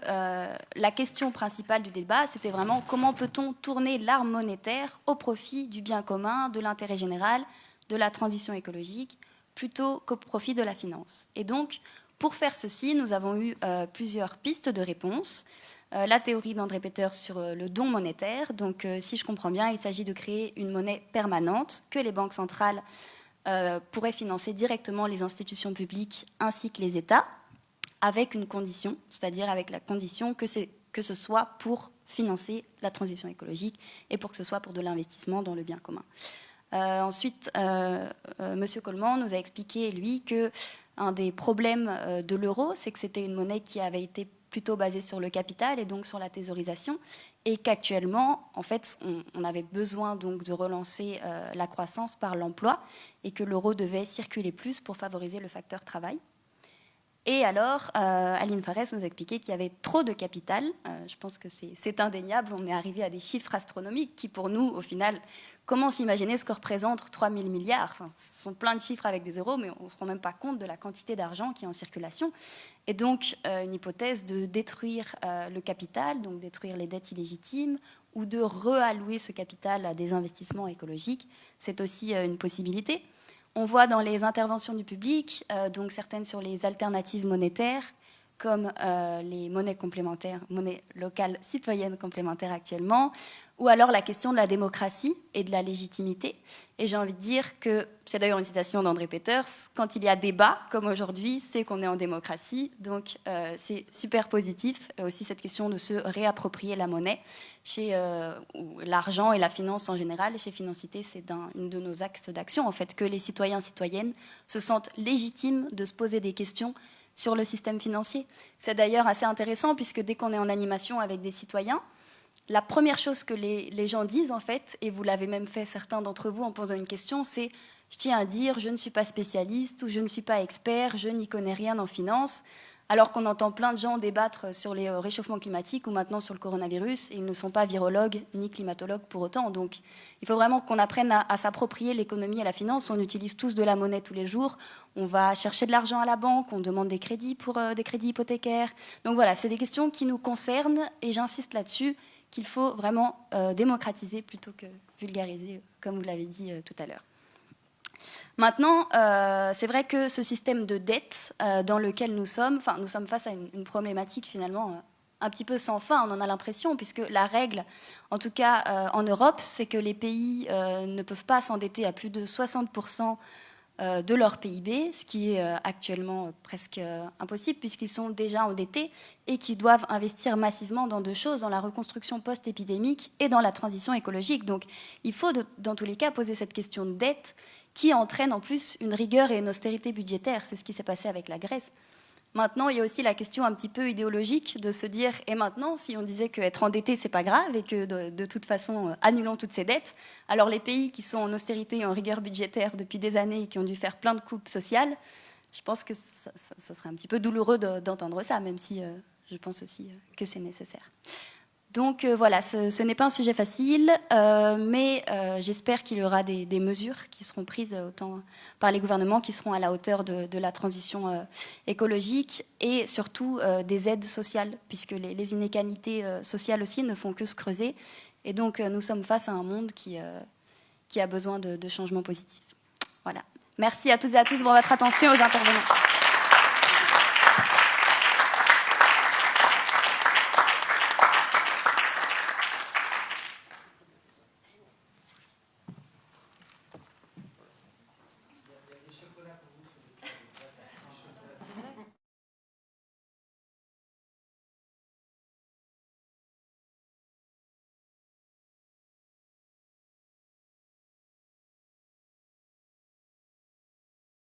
la question principale du débat, c'était vraiment comment peut-on tourner l'arme monétaire au profit du bien commun, de l'intérêt général, de la transition écologique, plutôt qu'au profit de la finance. Et donc, pour faire ceci, nous avons eu plusieurs pistes de réponse. La théorie d'André Peters sur le don monétaire. Donc, si je comprends bien, il s'agit de créer une monnaie permanente que les banques centrales pourraient financer directement les institutions publiques ainsi que les États, avec une condition, c'est-à-dire avec la condition que ce soit pour financer la transition écologique et pour que ce soit pour de l'investissement dans le bien commun. Ensuite, M. Coleman nous a expliqué, lui, que un des problèmes de l'euro, c'est que c'était une monnaie qui avait été plutôt basée sur le capital et donc sur la thésaurisation, et qu'actuellement, en fait, on avait besoin donc de relancer la croissance par l'emploi et que l'euro devait circuler plus pour favoriser le facteur travail. Et alors, Aline Farès nous a expliqué qu'il y avait trop de capital. Je pense que c'est indéniable. On est arrivé à des chiffres astronomiques qui, pour nous, au final, comment s'imaginer ce que représente 3 000 milliards enfin, ce sont plein de chiffres avec des zéros, mais on ne se rend même pas compte de la quantité d'argent qui est en circulation. Et donc, une hypothèse de détruire le capital, donc détruire les dettes illégitimes, ou de reallouer ce capital à des investissements écologiques, c'est aussi une possibilité. On voit dans les interventions du public, donc certaines sur les alternatives monétaires, comme les monnaies complémentaires, monnaies locales citoyennes complémentaires actuellement, ou alors la question de la démocratie et de la légitimité. Et j'ai envie de dire que, c'est d'ailleurs une citation d'André Peters, quand il y a débat, comme aujourd'hui, c'est qu'on est en démocratie, donc c'est super positif. Aussi cette question de se réapproprier la monnaie, chez l'argent et la finance en général. Chez Financité, c'est une de nos axes d'action, en fait, que les citoyens et citoyennes se sentent légitimes de se poser des questions sur le système financier. C'est d'ailleurs assez intéressant, puisque dès qu'on est en animation avec des citoyens, la première chose que les gens disent, en fait, et vous l'avez même fait certains d'entre vous en posant une question, c'est « je tiens à dire, je ne suis pas spécialiste » ou « je ne suis pas expert, je n'y connais rien en finance », alors qu'on entend plein de gens débattre sur les réchauffements climatiques ou maintenant sur le coronavirus, et ils ne sont pas virologues ni climatologues pour autant. Donc il faut vraiment qu'on apprenne à s'approprier l'économie et la finance. On utilise tous de la monnaie tous les jours, on va chercher de l'argent à la banque, on demande des crédits pour des crédits hypothécaires. Donc voilà, c'est des questions qui nous concernent, et j'insiste là-dessus, qu'il faut vraiment démocratiser plutôt que vulgariser, comme vous l'avez dit tout à l'heure. Maintenant, c'est vrai que ce système de dette dans lequel nous sommes face à une problématique finalement un petit peu sans fin, on en a l'impression, puisque la règle, en tout cas en Europe, c'est que les pays ne peuvent pas s'endetter à plus de 60% de leur PIB, ce qui est actuellement presque impossible puisqu'ils sont déjà endettés et qu'ils doivent investir massivement dans deux choses, dans la reconstruction post-épidémique et dans la transition écologique. Donc il faut dans tous les cas poser cette question de dette qui entraîne en plus une rigueur et une austérité budgétaire. C'est ce qui s'est passé avec la Grèce. Maintenant, il y a aussi la question un petit peu idéologique de se dire, et maintenant, si on disait qu'être endetté, c'est pas grave, et que de toute façon, annulons toutes ces dettes, alors les pays qui sont en austérité et en rigueur budgétaire depuis des années et qui ont dû faire plein de coupes sociales, je pense que ça serait un petit peu douloureux d'entendre ça, même si je pense aussi que c'est nécessaire. Donc voilà, ce n'est pas un sujet facile, mais j'espère qu'il y aura des mesures qui seront prises autant par les gouvernements qui seront à la hauteur de la transition écologique et surtout des aides sociales, puisque les inégalités sociales aussi ne font que se creuser. Et donc nous sommes face à un monde qui a besoin de changements positifs. Voilà. Merci à toutes et à tous pour votre attention, aux intervenants.